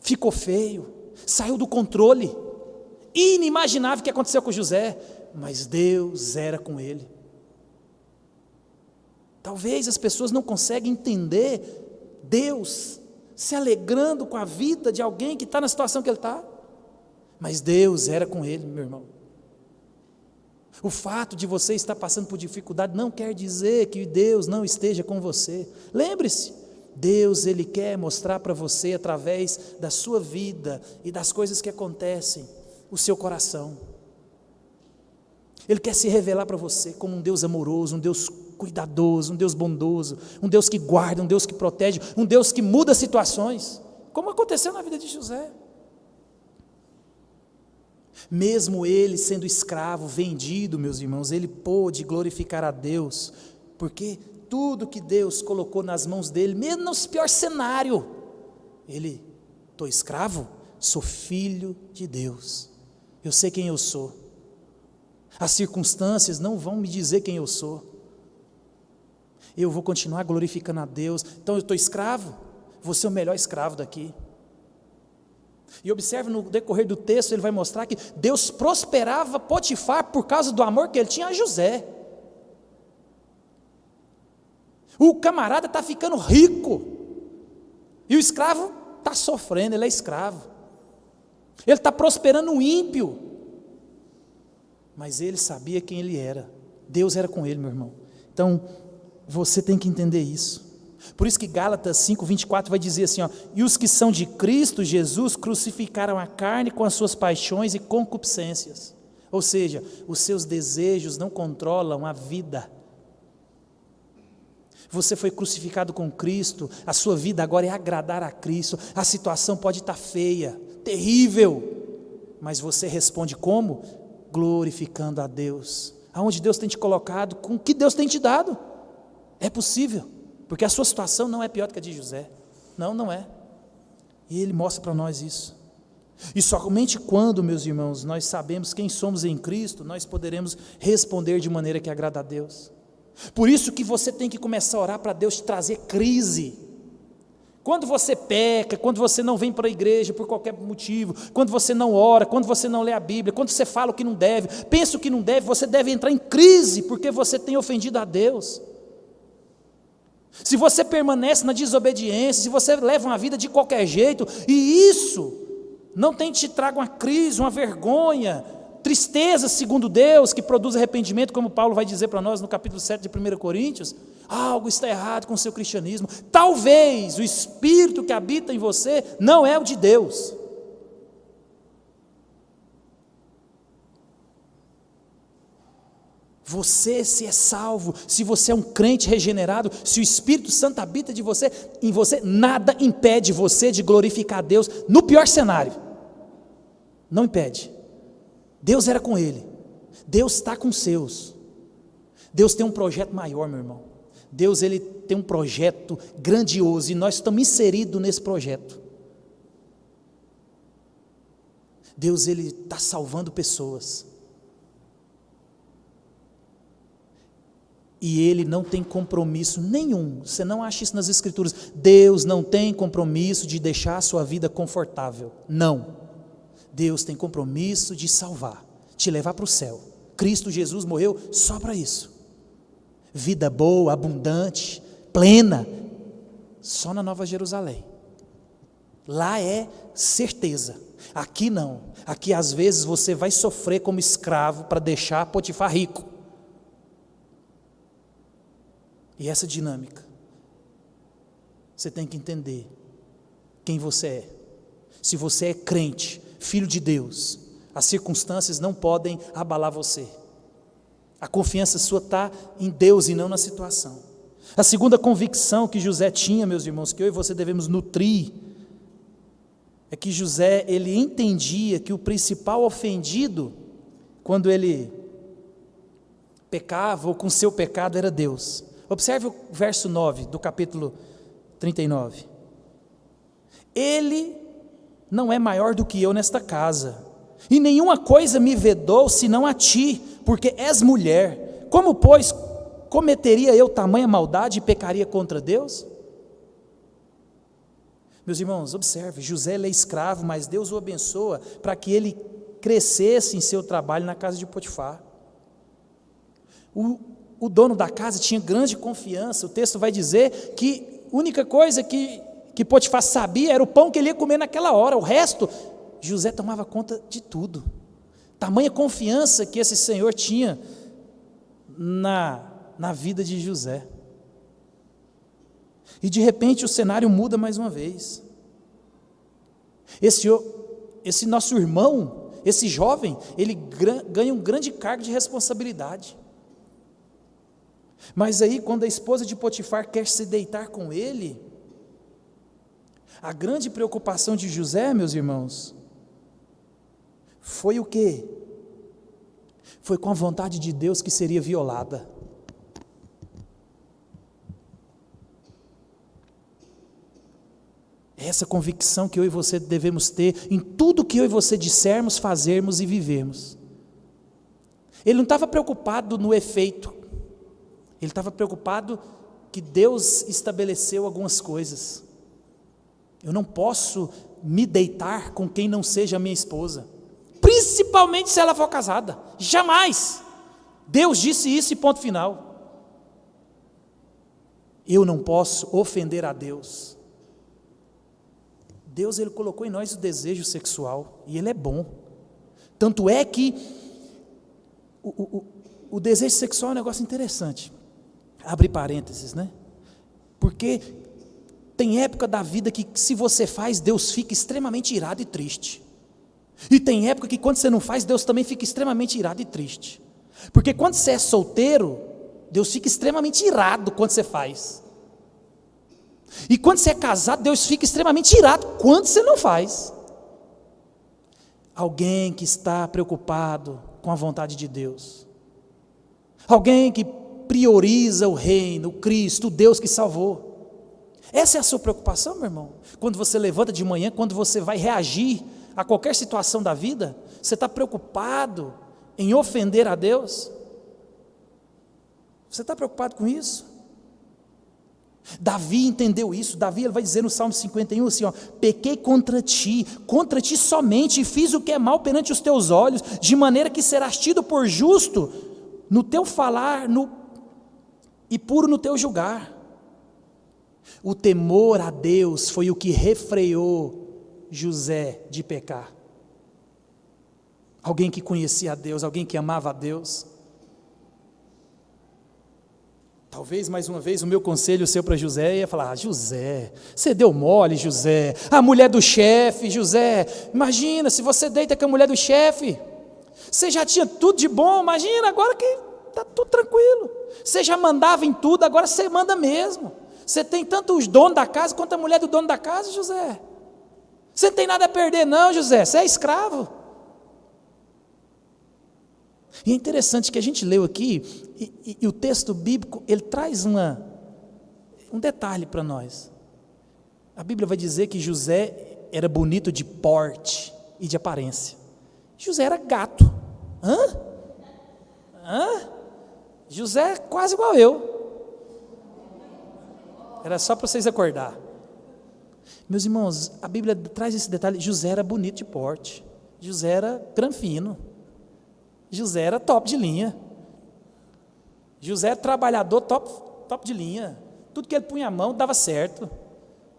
ficou feio, saiu do controle, inimaginável o que aconteceu com José, mas Deus era com ele. Talvez as pessoas não conseguem entender Deus se alegrando com a vida de alguém que está na situação que ele está, mas Deus era com ele, meu irmão. O fato de você estar passando por dificuldade não quer dizer que Deus não esteja com você. Lembre-se, Deus, Ele quer mostrar para você, através da sua vida e das coisas que acontecem, o seu coração. Ele quer se revelar para você como um Deus amoroso, um Deus cuidadoso, um Deus bondoso, um Deus que guarda, um Deus que protege, um Deus que muda situações, como aconteceu na vida de José. Mesmo ele sendo escravo, vendido, meus irmãos, ele pôde glorificar a Deus, porque tudo que Deus colocou nas mãos dele, mesmo no pior cenário, ele, estou escravo, sou filho de Deus, eu sei quem eu sou, as circunstâncias não vão me dizer quem eu sou, eu vou continuar glorificando a Deus. Então eu estou escravo, vou ser o melhor escravo daqui. E observe no decorrer do texto, ele vai mostrar que Deus prosperava Potifar por causa do amor que ele tinha a José. O camarada está ficando rico, e o escravo está sofrendo, ele é escravo. Ele está prosperando o ímpio, mas ele sabia quem ele era. Deus era com ele, meu irmão. Então, você tem que entender isso. Por isso que Gálatas 5:24 vai dizer assim, ó, e os que são de Cristo Jesus crucificaram a carne com as suas paixões e concupiscências. Ou seja, os seus desejos não controlam a vida. Você foi crucificado com Cristo, a sua vida agora é agradar a Cristo. A situação pode estar feia, terrível, mas você responde como? Glorificando a Deus. Aonde Deus tem te colocado, com o que Deus tem te dado. É possível, porque a sua situação não é pior do que a de José. Não, não é. E Ele mostra para nós isso. E somente quando, meus irmãos, nós sabemos quem somos em Cristo, nós poderemos responder de maneira que agrada a Deus. Por isso que você tem que começar a orar para Deus te trazer crise. Quando você peca, quando você não vem para a igreja por qualquer motivo, quando você não ora, quando você não lê a Bíblia, quando você fala o que não deve, pensa o que não deve, você deve entrar em crise, porque você tem ofendido a Deus. Se você permanece na desobediência, se você leva uma vida de qualquer jeito, e isso não tem te trago uma crise, uma vergonha, tristeza segundo Deus, que produz arrependimento, como Paulo vai dizer para nós no capítulo 7 de 1 Coríntios, algo está errado com o seu cristianismo. Talvez o Espírito que habita em você não é o de Deus. Você, se é salvo, se você é um crente regenerado, se o Espírito Santo habita em você, nada impede você de glorificar a Deus no pior cenário. Não impede. Deus era com ele. Deus está com os seus. Deus tem um projeto maior, meu irmão. Deus, ele tem um projeto grandioso e nós estamos inseridos nesse projeto. Deus, ele está salvando pessoas. E Ele não tem compromisso nenhum, você não acha isso nas Escrituras, Deus não tem compromisso de deixar a sua vida confortável, não, Deus tem compromisso de salvar, te levar para o céu. Cristo Jesus morreu só para isso, vida boa, abundante, plena, só na Nova Jerusalém, Lá é certeza. Aqui não. Aqui às vezes você vai sofrer como escravo para deixar Potifar rico. E essa dinâmica, você tem que entender quem você é. Se você é crente, filho de Deus, as circunstâncias não podem abalar você. A confiança sua está em Deus e não na situação. A segunda convicção que José tinha, meus irmãos, que eu e você devemos nutrir, é que José, ele entendia que o principal ofendido, quando ele pecava ou com seu pecado, era Deus. Observe o verso 9 do capítulo 39. Ele não é maior do que eu nesta casa, e nenhuma coisa me vedou senão a ti, porque és mulher. Como, pois, cometeria eu tamanha maldade e pecaria contra Deus? Meus irmãos, observe, José ele é escravo, mas Deus o abençoa para que ele crescesse em seu trabalho na casa de Potifar. O dono da casa tinha grande confiança. O texto vai dizer que a única coisa que Potifar sabia era o pão que ele ia comer naquela hora. O resto, José tomava conta de tudo. Tamanha confiança que esse Senhor tinha na vida de José. E de repente o cenário muda mais uma vez. Esse nosso irmão, esse jovem, ele ganha um grande cargo de responsabilidade. Mas aí, quando a esposa de Potifar quer se deitar com ele, a grande preocupação de José, meus irmãos, foi o quê? Foi com a vontade de Deus que seria violada. É essa convicção que eu e você devemos ter em tudo que eu e você dissermos, fazermos e vivermos. Ele não estava preocupado no efeito, ele estava preocupado que Deus estabeleceu algumas coisas. Eu não posso me deitar com quem não seja minha esposa, principalmente se ela for casada, jamais. Deus disse isso e ponto final. Eu não posso ofender a Deus. Deus, ele colocou em nós o desejo sexual, e ele é bom. Tanto é que o desejo sexual é um negócio interessante. Abre parênteses, né? Porque tem época da vida que se você faz, Deus fica extremamente irado e triste. E tem época que quando você não faz, Deus também fica extremamente irado e triste. Porque quando você é solteiro, Deus fica extremamente irado quando você faz. E quando você é casado, Deus fica extremamente irado quando você não faz. Alguém que está preocupado com a vontade de Deus. Alguém que prioriza o reino, o Cristo, o Deus que salvou. Essa é a sua preocupação, meu irmão? Quando você levanta de manhã, quando você vai reagir a qualquer situação da vida, você está preocupado em ofender a Deus? Você está preocupado com isso? Davi entendeu isso. Davi, ele vai dizer no Salmo 51 assim, ó: pequei contra ti somente, e fiz o que é mal perante os teus olhos, de maneira que serás tido por justo no teu falar e puro no teu julgar. O temor a Deus foi o que refreou José de pecar. Alguém que conhecia a Deus, alguém que amava a Deus. Talvez, mais uma vez, o meu conselho seu para José ia falar: José, você deu mole, José, a mulher do chefe, José, imagina, se você deita com a mulher do chefe, você já tinha tudo de bom, imagina, agora que está tudo tranquilo, você já mandava em tudo, agora você manda mesmo, você tem tanto os donos da casa, quanto a mulher do dono da casa, José, você não tem nada a perder não, José, você é escravo. E é interessante que a gente leu aqui, e o texto bíblico, ele traz um detalhe para nós. A Bíblia vai dizer que José era bonito de porte e de aparência. José era gato. José é quase igual eu. Era só para vocês acordar. Meus irmãos, a Bíblia traz esse detalhe. José era bonito de porte. José era granfino. José era top de linha. José era trabalhador top de linha. Tudo que ele punha a mão dava certo.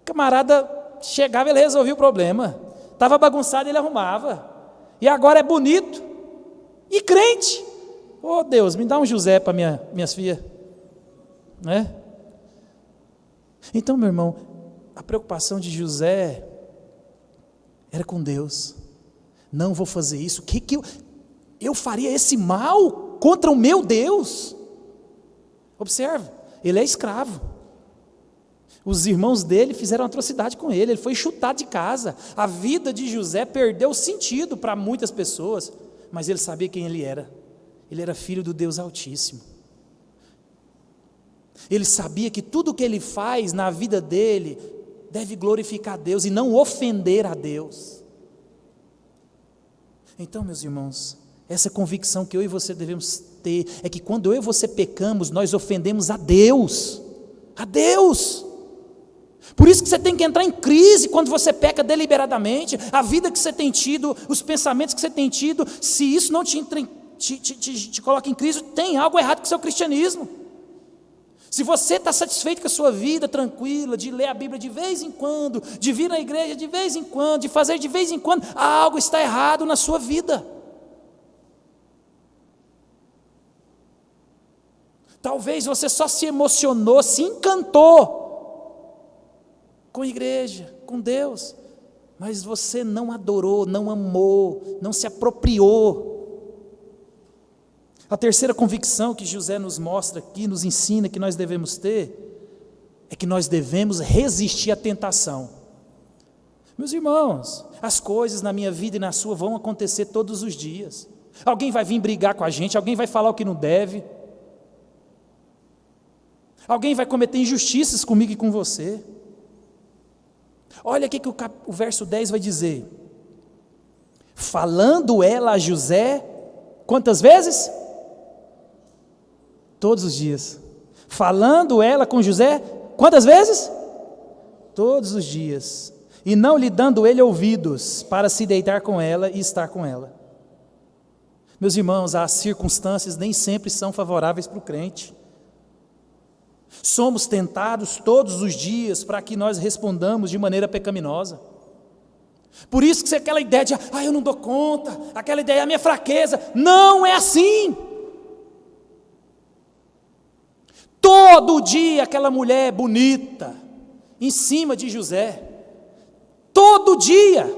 Camarada chegava, ele resolvia o problema. Estava bagunçado, ele arrumava. E agora é bonito e crente. Oh Deus, me dá um José para minhas filhas. Né? Então, meu irmão, a preocupação de José era com Deus. Não vou fazer isso. Eu faria esse mal contra o meu Deus? Observa, ele é escravo. Os irmãos dele fizeram atrocidade com ele foi chutado de casa. A vida de José perdeu sentido para muitas pessoas, mas ele sabia quem ele era. Ele era filho do Deus Altíssimo. Ele sabia que tudo o que ele faz na vida dele deve glorificar a Deus e não ofender a Deus. Então, meus irmãos, essa convicção que eu e você devemos ter é que quando eu e você pecamos, nós ofendemos a Deus. A Deus! Por isso que você tem que entrar em crise quando você peca deliberadamente. A vida que você tem tido, os pensamentos que você tem tido, se isso não te coloca em crise, tem algo errado com o seu cristianismo. Se você está satisfeito com a sua vida tranquila, de ler a Bíblia de vez em quando, de vir na igreja de vez em quando, de fazer de vez em quando, algo está errado na sua vida. Talvez você só se emocionou, se encantou com a igreja, com Deus, mas você não adorou, não amou, não se apropriou. A terceira convicção que José nos mostra aqui, nos ensina que nós devemos ter, é que nós devemos resistir à tentação. Meus irmãos, as coisas na minha vida e na sua vão acontecer todos os dias. Alguém vai vir brigar com a gente, alguém vai falar o que não deve, alguém vai cometer injustiças comigo e com você. Olha aqui que o verso 10 vai dizer: falando ela a José, quantas vezes? Todos os dias. Falando ela com José, quantas vezes? Todos os dias. E não lhe dando ele ouvidos, para se deitar com ela e estar com ela. Meus irmãos, as circunstâncias nem sempre são favoráveis para o crente. Somos tentados todos os dias para que nós respondamos de maneira pecaminosa. Por isso que aquela ideia de, eu não dou conta, aquela ideia, a minha fraqueza, não é assim. Todo dia aquela mulher bonita, em cima de José, todo dia,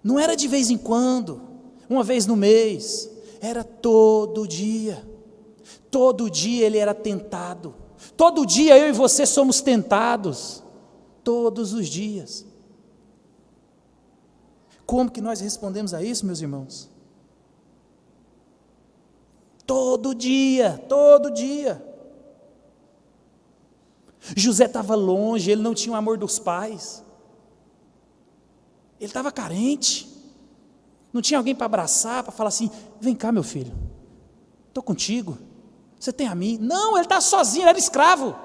não era de vez em quando, uma vez no mês, era todo dia ele era tentado, todo dia eu e você somos tentados, todos os dias. Como que nós respondemos a isso, meus irmãos? Todo dia. José estava longe, ele não tinha o amor dos pais, ele estava carente, não tinha alguém para abraçar, para falar assim: vem cá meu filho, estou contigo, você tem a mim. Não, ele estava sozinho, ele era escravo.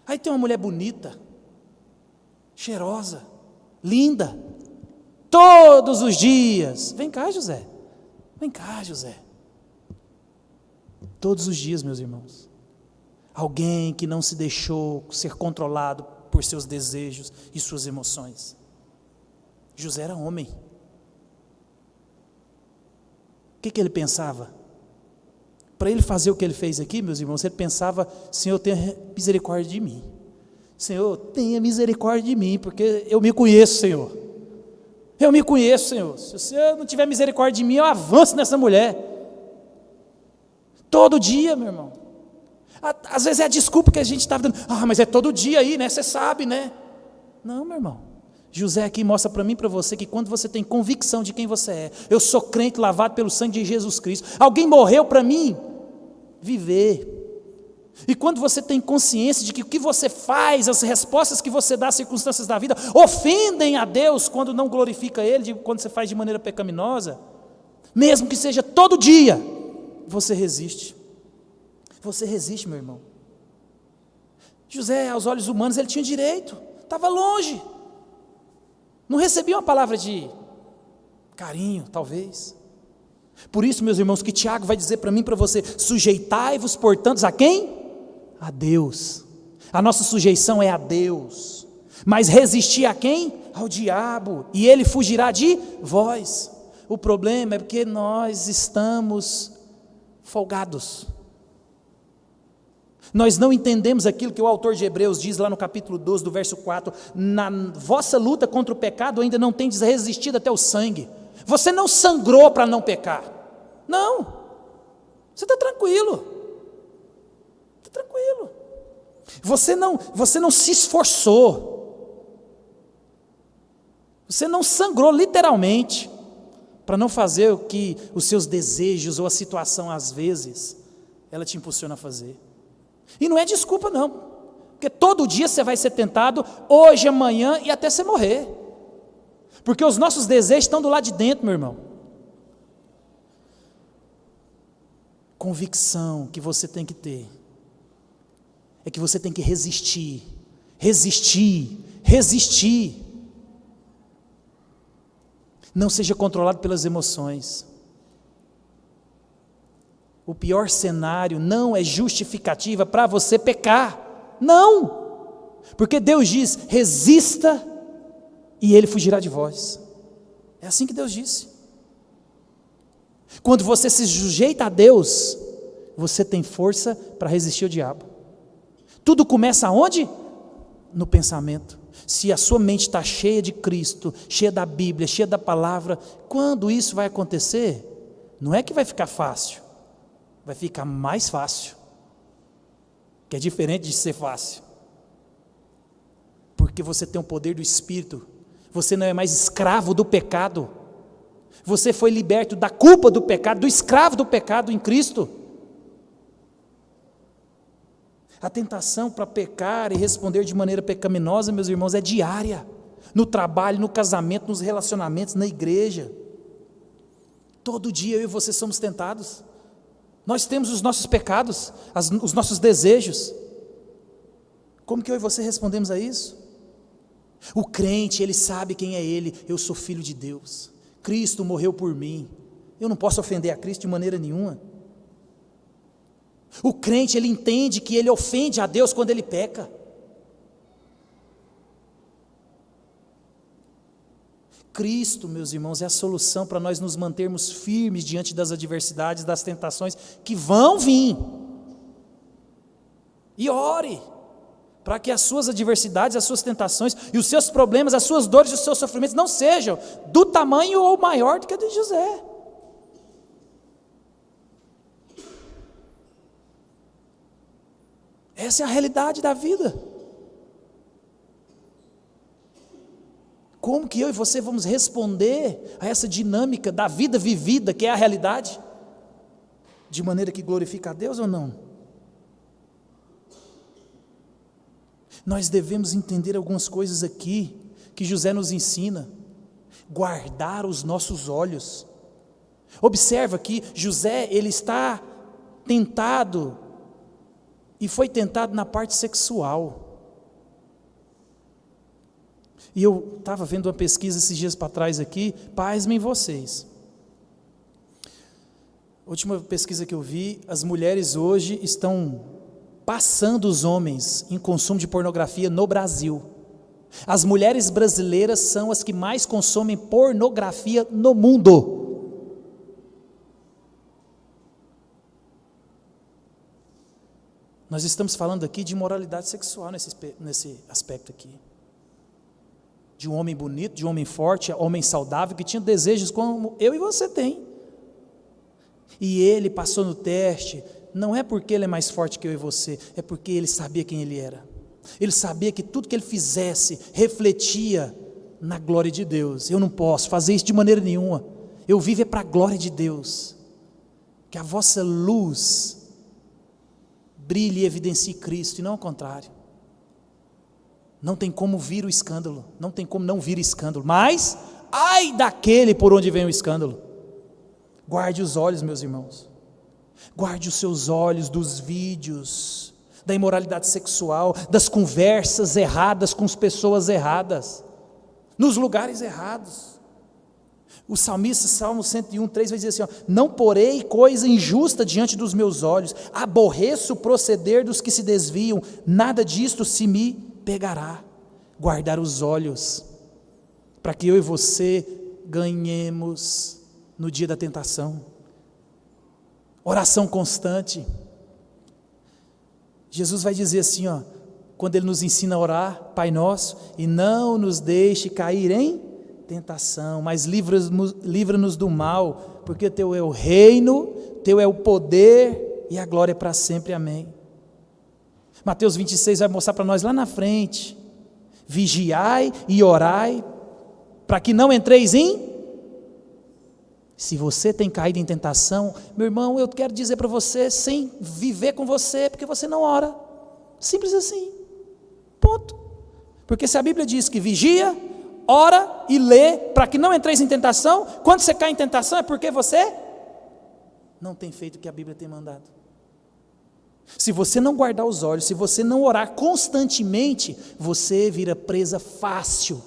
Aí tem uma mulher bonita, cheirosa, linda, todos os dias: vem cá José, todos os dias, meus irmãos. Alguém que não se deixou ser controlado por seus desejos e suas emoções. José era homem. O que ele pensava? Para ele fazer o que ele fez aqui, meus irmãos, ele pensava: Senhor, tenha misericórdia de mim. Senhor, tenha misericórdia de mim, porque eu me conheço, Senhor. Eu me conheço, Senhor. Se o Senhor não tiver misericórdia de mim, eu avanço nessa mulher. Todo dia, meu irmão. Às vezes é a desculpa que a gente está dando: mas é todo dia aí, né? Você sabe, né? Não, meu irmão. José aqui mostra para mim e para você que quando você tem convicção de quem você é, eu sou crente lavado pelo sangue de Jesus Cristo, alguém morreu para mim viver. E quando você tem consciência de que o que você faz, as respostas que você dá às circunstâncias da vida, ofendem a Deus quando não glorifica Ele, quando você faz de maneira pecaminosa, mesmo que seja todo dia, você resiste. Você resiste, meu irmão. José, aos olhos humanos, ele tinha direito, estava longe, não recebia uma palavra de carinho, talvez. Por isso, meus irmãos, que Tiago vai dizer para mim e para você: sujeitai-vos, portanto, a quem? A Deus. A nossa sujeição é a Deus. Mas resistir a quem? Ao diabo, e ele fugirá de vós. O problema é porque nós estamos folgados. Nós não entendemos aquilo que o autor de Hebreus diz lá no capítulo 12, do verso 4, na vossa luta contra o pecado ainda não tendes resistido até o sangue. Você não sangrou para não pecar. Não, você está tranquilo. Está tranquilo. Você não se esforçou. Você não sangrou literalmente para não fazer o que os seus desejos ou a situação às vezes ela te impulsiona a fazer. E não é desculpa não, porque todo dia você vai ser tentado, hoje, amanhã e até você morrer, porque os nossos desejos estão do lado de dentro, meu irmão. Convicção que você tem que ter é que você tem que resistir. Não seja controlado pelas emoções. O pior cenário não é justificativa para você pecar. Não! Porque Deus diz, resista e Ele fugirá de vós. É assim que Deus disse. Quando você se sujeita a Deus, você tem força para resistir ao diabo. Tudo começa aonde? No pensamento. Se a sua mente está cheia de Cristo, cheia da Bíblia, cheia da palavra, quando isso vai acontecer, não é que vai ficar fácil, vai ficar mais fácil, que é diferente de ser fácil, porque você tem o poder do Espírito, você não é mais escravo do pecado, você foi liberto da culpa do pecado, do escravo do pecado em Cristo. A tentação para pecar e responder de maneira pecaminosa, meus irmãos, é diária, no trabalho, no casamento, nos relacionamentos, na igreja. Todo dia eu e você somos tentados. Nós temos os nossos pecados, os nossos desejos. Como que eu e você respondemos a isso? O crente, ele sabe quem é ele. Eu sou filho de Deus, Cristo morreu por mim, eu não posso ofender a Cristo de maneira nenhuma. O crente, ele entende que ele ofende a Deus quando ele peca. Cristo, meus irmãos, é a solução para nós nos mantermos firmes diante das adversidades, das tentações que vão vir. E ore, para que as suas adversidades, as suas tentações e os seus problemas, as suas dores e os seus sofrimentos não sejam do tamanho ou maior do que a de José. Essa é a realidade da vida. Como que eu e você vamos responder a essa dinâmica da vida vivida, que é a realidade? De maneira que glorifica a Deus ou não? Nós devemos entender algumas coisas aqui, que José nos ensina. Guardar os nossos olhos. Observa que José, ele está tentado, e foi tentado na parte sexual. E eu estava vendo uma pesquisa esses dias para trás aqui, pasmem vocês. A última pesquisa que eu vi, as mulheres hoje estão passando os homens em consumo de pornografia no Brasil. As mulheres brasileiras são as que mais consomem pornografia no mundo. Nós estamos falando aqui de imoralidade sexual nesse aspecto aqui. De um homem bonito, de um homem forte, homem saudável, que tinha desejos como eu e você tem. E ele passou no teste, não é porque ele é mais forte que eu e você, é porque ele sabia quem ele era. Ele sabia que tudo que ele fizesse refletia na glória de Deus. Eu não posso fazer isso de maneira nenhuma. Eu vivo é para a glória de Deus. Que a vossa luz brilhe e evidencie Cristo, e não ao contrário. Não tem como vir o escândalo, não tem como não vir escândalo, mas ai daquele por onde vem o escândalo. Guarde os olhos, meus irmãos, guarde os seus olhos dos vídeos, da imoralidade sexual, das conversas erradas com as pessoas erradas, nos lugares errados. O salmista, Salmo 101:3 vai dizer assim, ó, não porei coisa injusta diante dos meus olhos, aborreço o proceder dos que se desviam, nada disto se me pegará. Guardar os olhos, para que eu e você ganhemos no dia da tentação. Oração constante. Jesus vai dizer assim, ó, quando Ele nos ensina a orar, Pai Nosso, e não nos deixe cair em tentação, mas livra-nos do mal, porque Teu é o reino, Teu é o poder e a glória para sempre, amém. Mateus 26 vai mostrar para nós lá na frente, vigiai e orai, para que não entreis em... Se você tem caído em tentação, meu irmão, eu quero dizer para você, sem viver com você, porque você não ora, simples assim, ponto. Porque se a Bíblia diz que vigia, ora e lê, para que não entreis em tentação, quando você cai em tentação é porque você não tem feito o que a Bíblia tem mandado. Se você não guardar os olhos, se você não orar constantemente, você vira presa fácil,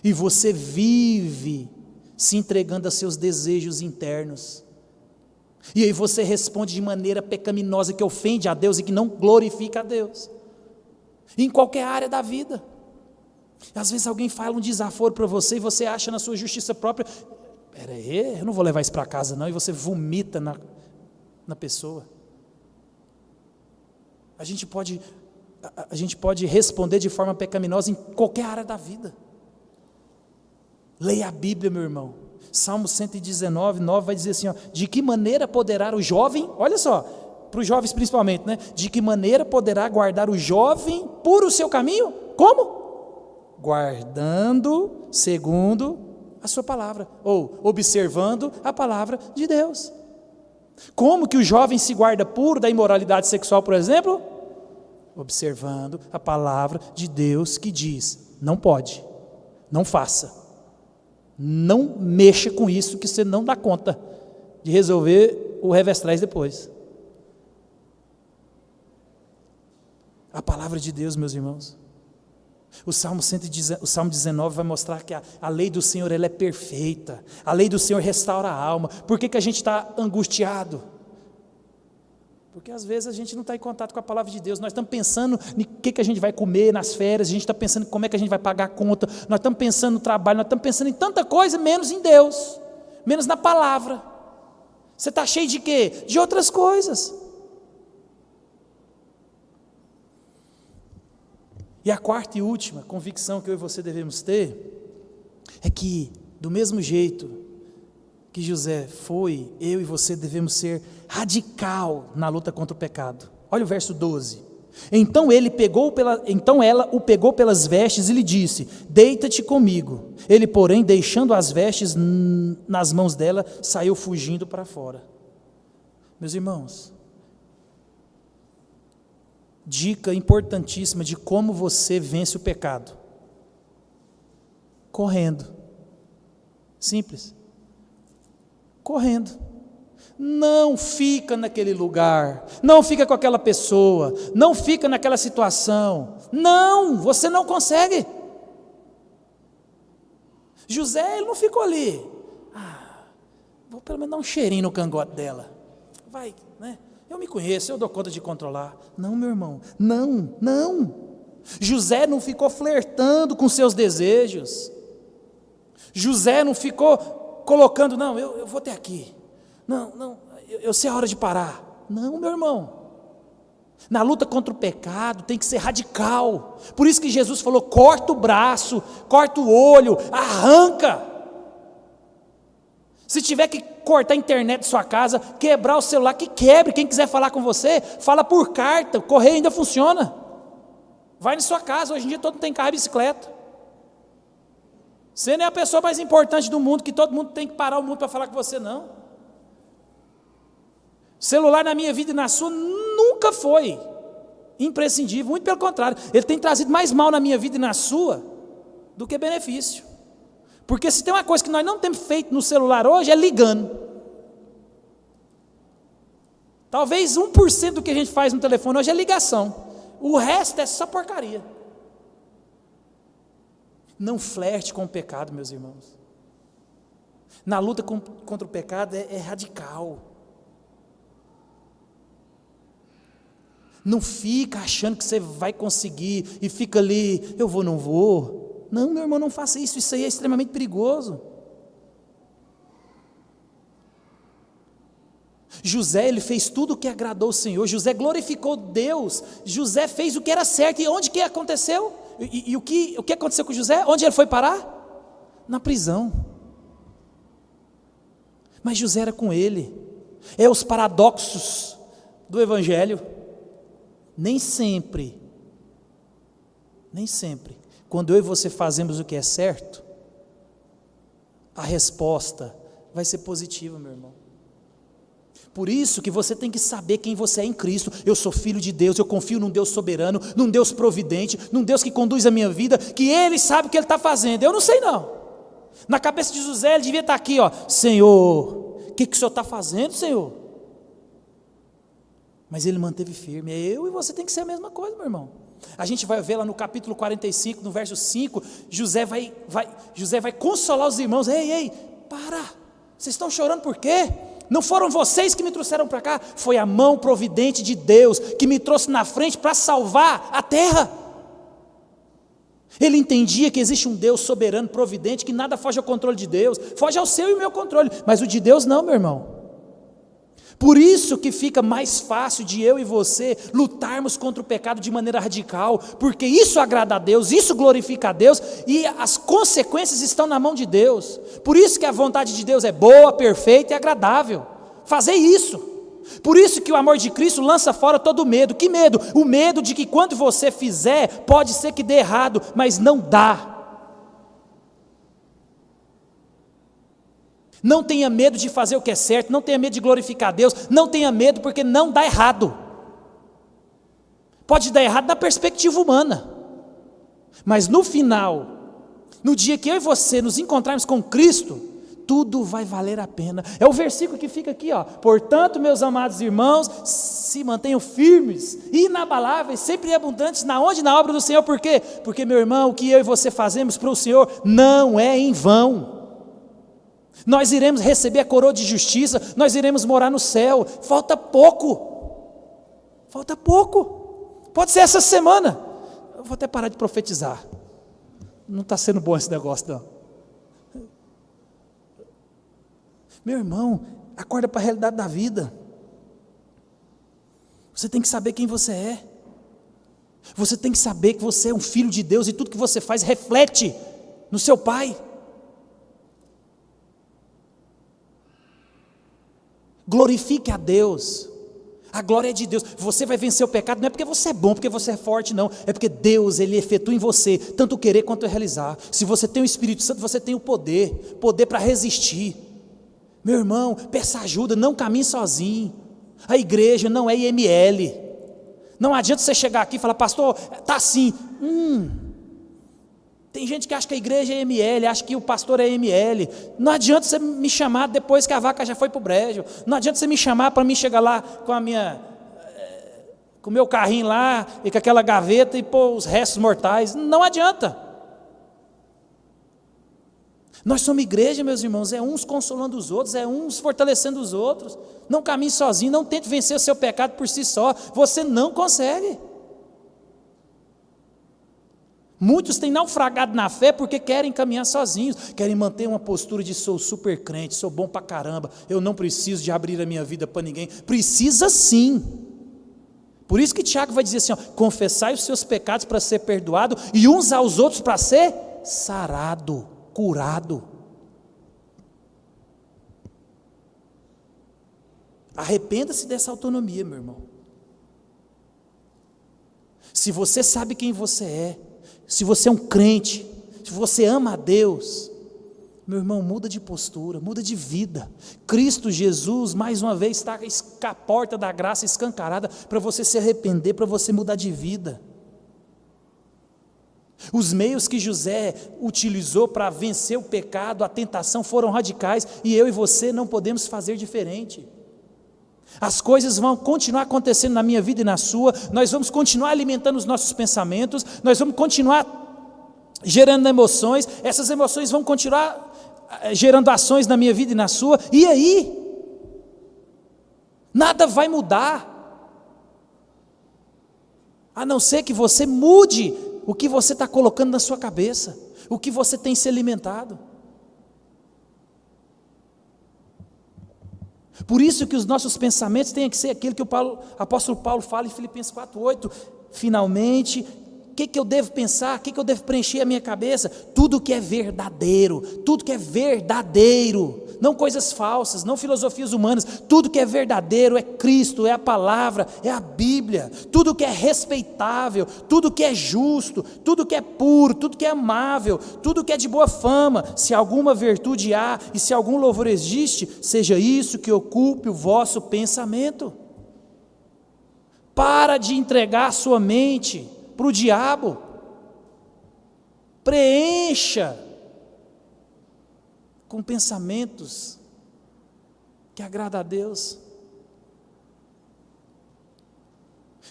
e você vive se entregando a seus desejos internos, e aí você responde de maneira pecaminosa, que ofende a Deus e que não glorifica a Deus, em qualquer área da vida. Às vezes alguém fala um desaforo para você e você acha na sua justiça própria, peraí, eu não vou levar isso para casa não, e você vomita na pessoa. A gente pode responder de forma pecaminosa em qualquer área da vida. Leia a Bíblia, meu irmão. Salmo 119:9 vai dizer assim, ó, de que maneira poderá o jovem, olha só, para os jovens principalmente, né? De que maneira poderá guardar o jovem por o seu caminho? Como? Guardando segundo a sua palavra, ou observando a palavra de Deus. Como que o jovem se guarda puro da imoralidade sexual, por exemplo? Observando a palavra de Deus que diz, não pode, não faça, não mexa com isso que você não dá conta de resolver o revés depois. A palavra de Deus, meus irmãos. O Salmo 19 vai mostrar que a lei do Senhor ela é perfeita, a lei do Senhor restaura a alma. Por que a gente está angustiado? Porque às vezes a gente não está em contato com a palavra de Deus, nós estamos pensando em que a gente vai comer nas férias, a gente está pensando em como é que a gente vai pagar a conta, nós estamos pensando no trabalho, nós estamos pensando em tanta coisa, menos em Deus, menos na palavra. Você está cheio de quê? De outras coisas. E a quarta e última convicção que eu e você devemos ter, é que do mesmo jeito que José foi, eu e você devemos ser radical na luta contra o pecado. Olha o verso 12. Então ela o pegou pelas vestes e lhe disse, deita-te comigo. Ele, porém, deixando as vestes nas mãos dela, saiu fugindo para fora. Meus irmãos, dica importantíssima de como você vence o pecado. Correndo. Simples. Correndo. Não fica naquele lugar, não fica com aquela pessoa, não fica naquela situação. Não, você não consegue. José, ele não ficou ali. Vou pelo menos dar um cheirinho no cangote dela. Vai, né? Eu me conheço, eu dou conta de controlar. Não, meu irmão, não. José não ficou flertando com seus desejos. José não ficou colocando, não, eu vou até aqui. Não, eu sei a hora de parar. Não, meu irmão. Na luta contra o pecado tem que ser radical. Por isso que Jesus falou, corta o braço, corta o olho, arranca. Se tiver que cortar a internet de sua casa, quebrar o celular, que quebre. Quem quiser falar com você, fala por carta, o correio ainda funciona. Vai na sua casa, hoje em dia todo mundo tem carro e bicicleta. Você não é a pessoa mais importante do mundo, que todo mundo tem que parar o mundo para falar com você, não. Celular na minha vida e na sua nunca foi imprescindível, muito pelo contrário, ele tem trazido mais mal na minha vida e na sua do que benefício. Porque se tem uma coisa que nós não temos feito no celular hoje, é ligando. Talvez 1% do que a gente faz no telefone hoje é ligação. O resto é só porcaria. Não flerte com o pecado, meus irmãos. Na luta contra o pecado é radical. Não fica achando que você vai conseguir e fica ali, eu vou, não vou. Não, meu irmão, não faça isso, isso aí é extremamente perigoso. José, ele fez tudo o que agradou o Senhor. José glorificou Deus. José fez o que era certo. E onde que aconteceu? E o que aconteceu com José? Onde ele foi parar? Na prisão. Mas José era com ele. É os paradoxos do Evangelho. Nem sempre, quando eu e você fazemos o que é certo, a resposta vai ser positiva, meu irmão. Por isso que você tem que saber quem você é em Cristo. Eu sou filho de Deus, eu confio num Deus soberano, num Deus providente, num Deus que conduz a minha vida, que Ele sabe o que Ele está fazendo. Eu não sei não. Na cabeça de José ele devia estar aqui, ó, Senhor, o que o Senhor está fazendo, Senhor? Mas ele manteve firme. Eu e você tem que ser a mesma coisa, meu irmão. A gente vai ver lá no capítulo 45, no verso 5, José vai consolar os irmãos. Ei, para, vocês estão chorando por quê? Não foram vocês que me trouxeram para cá, foi a mão providente de Deus que me trouxe na frente para salvar a terra. Ele entendia que existe um Deus soberano, providente, que nada foge ao controle de Deus, foge ao seu e ao meu controle, mas o de Deus não, meu irmão. Por isso que fica mais fácil de eu e você lutarmos contra o pecado de maneira radical, porque isso agrada a Deus, isso glorifica a Deus, e as consequências estão na mão de Deus. Por isso que a vontade de Deus é boa, perfeita e agradável. Fazer isso. Por isso que o amor de Cristo lança fora todo medo. Que medo? O medo de que quando você fizer, pode ser que dê errado, mas não dá. Não tenha medo de fazer o que é certo, não tenha medo de glorificar a Deus, não tenha medo porque não dá errado. Pode dar errado na perspectiva humana, mas no final, no dia que eu e você nos encontrarmos com Cristo, tudo vai valer a pena. É o versículo que fica aqui, ó. Portanto, meus amados irmãos, se mantenham firmes, inabaláveis, sempre abundantes, na onde? Na obra do Senhor. Por quê? Porque, meu irmão, o que eu e você fazemos para o Senhor não é em vão. Nós iremos receber a coroa de justiça, nós iremos morar no céu. Falta pouco, pode ser essa semana. Eu vou até parar de profetizar, não está sendo bom esse negócio não. Meu irmão, acorda para a realidade da vida. Você tem que saber quem você é. Você tem que saber que você é um filho de Deus, e tudo que você faz reflete no seu Pai. Glorifique a Deus, a glória é de Deus. Você vai vencer o pecado, não é porque você é bom, porque você é forte, não. É porque Deus, Ele efetua em você, tanto o querer quanto o realizar. Se você tem o Espírito Santo, você tem o poder para resistir. Meu irmão, peça ajuda, não caminhe sozinho. A igreja não é IML. Não adianta você chegar aqui e falar, pastor, está assim. Tem gente que acha que a igreja é ML, acha que o pastor é ML. Não adianta você me chamar depois que a vaca já foi para o brejo. Não adianta você me chamar para mim chegar lá com o meu carrinho lá e com aquela gaveta e pôr os restos mortais. Não adianta. Nós somos igreja, meus irmãos, é uns consolando os outros, é uns fortalecendo os outros. Não caminhe sozinho, não tente vencer o seu pecado por si só. Você não consegue. Muitos têm naufragado na fé porque querem caminhar sozinhos, querem manter uma postura de sou super crente, sou bom pra caramba, eu não preciso de abrir a minha vida para ninguém. Precisa sim. Por isso que Tiago vai dizer assim, ó, confessai os seus pecados para ser perdoado e uns aos outros para ser sarado, curado. Arrependa-se dessa autonomia, meu irmão. Se você sabe quem você é, se você é um crente, se você ama a Deus, meu irmão, muda de postura, muda de vida. Cristo Jesus, mais uma vez, está com a porta da graça escancarada para você se arrepender, para você mudar de vida. Os meios que José utilizou para vencer o pecado, a tentação, foram radicais, e eu e você não podemos fazer diferente. As coisas vão continuar acontecendo na minha vida e na sua, nós vamos continuar alimentando os nossos pensamentos, nós vamos continuar gerando emoções, essas emoções vão continuar gerando ações na minha vida e na sua, e aí? Nada vai mudar, a não ser que você mude o que você está colocando na sua cabeça, o que você tem se alimentado. Por isso que os nossos pensamentos têm que ser aquilo que o apóstolo Paulo fala em Filipenses 4:8, finalmente, o que eu devo pensar, o que eu devo preencher a minha cabeça? Tudo que é verdadeiro, não coisas falsas, não filosofias humanas, tudo que é verdadeiro é Cristo, é a palavra, é a Bíblia, tudo que é respeitável, tudo que é justo, tudo que é puro, tudo que é amável, tudo que é de boa fama, se alguma virtude há e se algum louvor existe, seja isso que ocupe o vosso pensamento. Para de entregar sua mente para o diabo, preencha com pensamentos que agradam a Deus.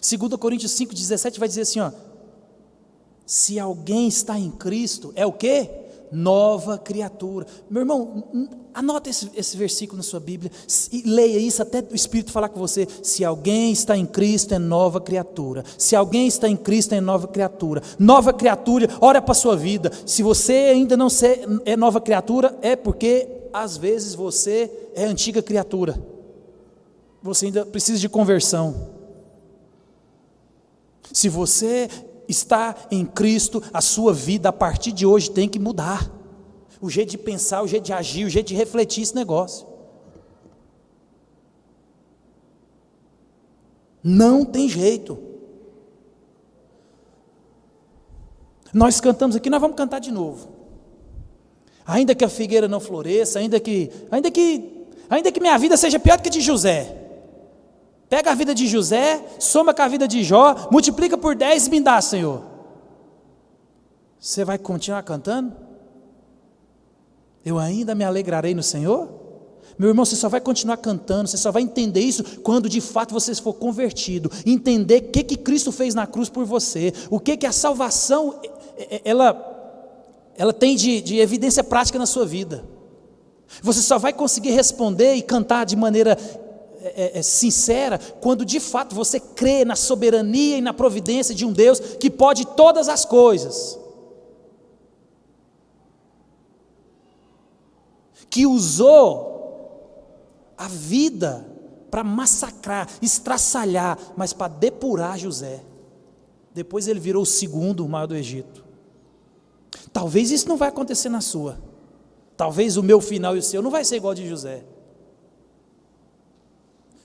2 Coríntios 5,17 vai dizer assim, ó, se alguém está em Cristo, é o quê? Nova criatura. Meu irmão, anota esse versículo na sua Bíblia, e leia isso até o Espírito falar com você. Se alguém está em Cristo, é nova criatura. Se alguém está em Cristo, é nova criatura. Nova criatura, olha para a sua vida. Se você ainda não é nova criatura, é porque às vezes você é antiga criatura. Você ainda precisa de conversão. Se você está em Cristo, a sua vida a partir de hoje tem que mudar. O jeito de pensar, o jeito de agir, o jeito de refletir esse negócio. Não tem jeito. Nós cantamos aqui, nós vamos cantar de novo. Ainda que a figueira não floresça, ainda que minha vida seja pior do que a de José. Pega a vida de José, soma com a vida de Jó, multiplica por 10 e me dá, Senhor. Você vai continuar cantando? Eu ainda me alegrarei no Senhor? Meu irmão, você só vai continuar cantando, você só vai entender isso quando de fato você for convertido, entender o que Cristo fez na cruz por você, o que a salvação, ela tem de evidência prática na sua vida. Você só vai conseguir responder e cantar de maneira sincera, quando de fato você crê na soberania e na providência de um Deus que pode todas as coisas, que usou a vida para massacrar, estraçalhar, mas para depurar José. Depois ele virou o segundo maior do Egito. Talvez isso não vai acontecer na sua, talvez o meu final e o seu não vai ser igual de José.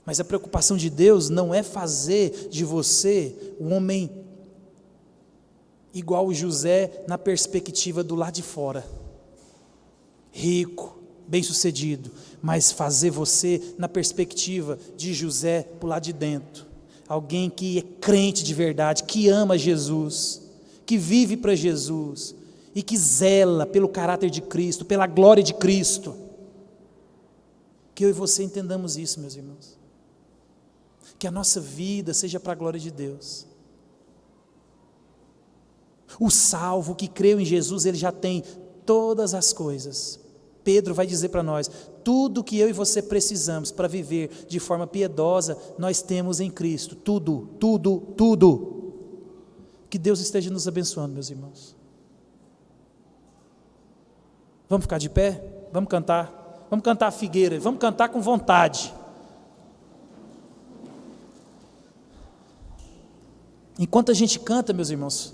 Mas a preocupação de Deus não é fazer de você um homem igual o José na perspectiva do lado de fora, rico, bem-sucedido, mas fazer você na perspectiva de José para o lado de dentro, alguém que é crente de verdade, que ama Jesus, que vive para Jesus e que zela pelo caráter de Cristo, pela glória de Cristo. Que eu e você entendamos isso, meus irmãos. Que a nossa vida seja para a glória de Deus. O salvo que creu em Jesus, ele já tem todas as coisas. Pedro vai dizer para nós, tudo que eu e você precisamos para viver de forma piedosa, nós temos em Cristo, tudo. Que Deus esteja nos abençoando, meus irmãos. Vamos ficar de pé? Vamos cantar a figueira, vamos cantar com vontade. Enquanto a gente canta, meus irmãos,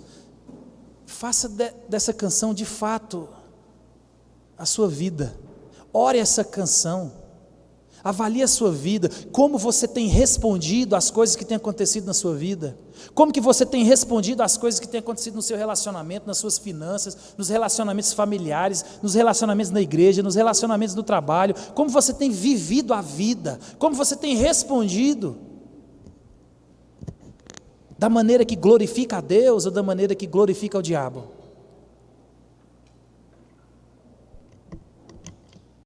faça dessa canção de fato a sua vida. Ore essa canção, avalie a sua vida, como você tem respondido às coisas que têm acontecido na sua vida, como que você tem respondido às coisas que têm acontecido no seu relacionamento, nas suas finanças, nos relacionamentos familiares, nos relacionamentos na igreja, nos relacionamentos do trabalho, como você tem vivido a vida, como você tem respondido, da maneira que glorifica a Deus ou da maneira que glorifica o diabo.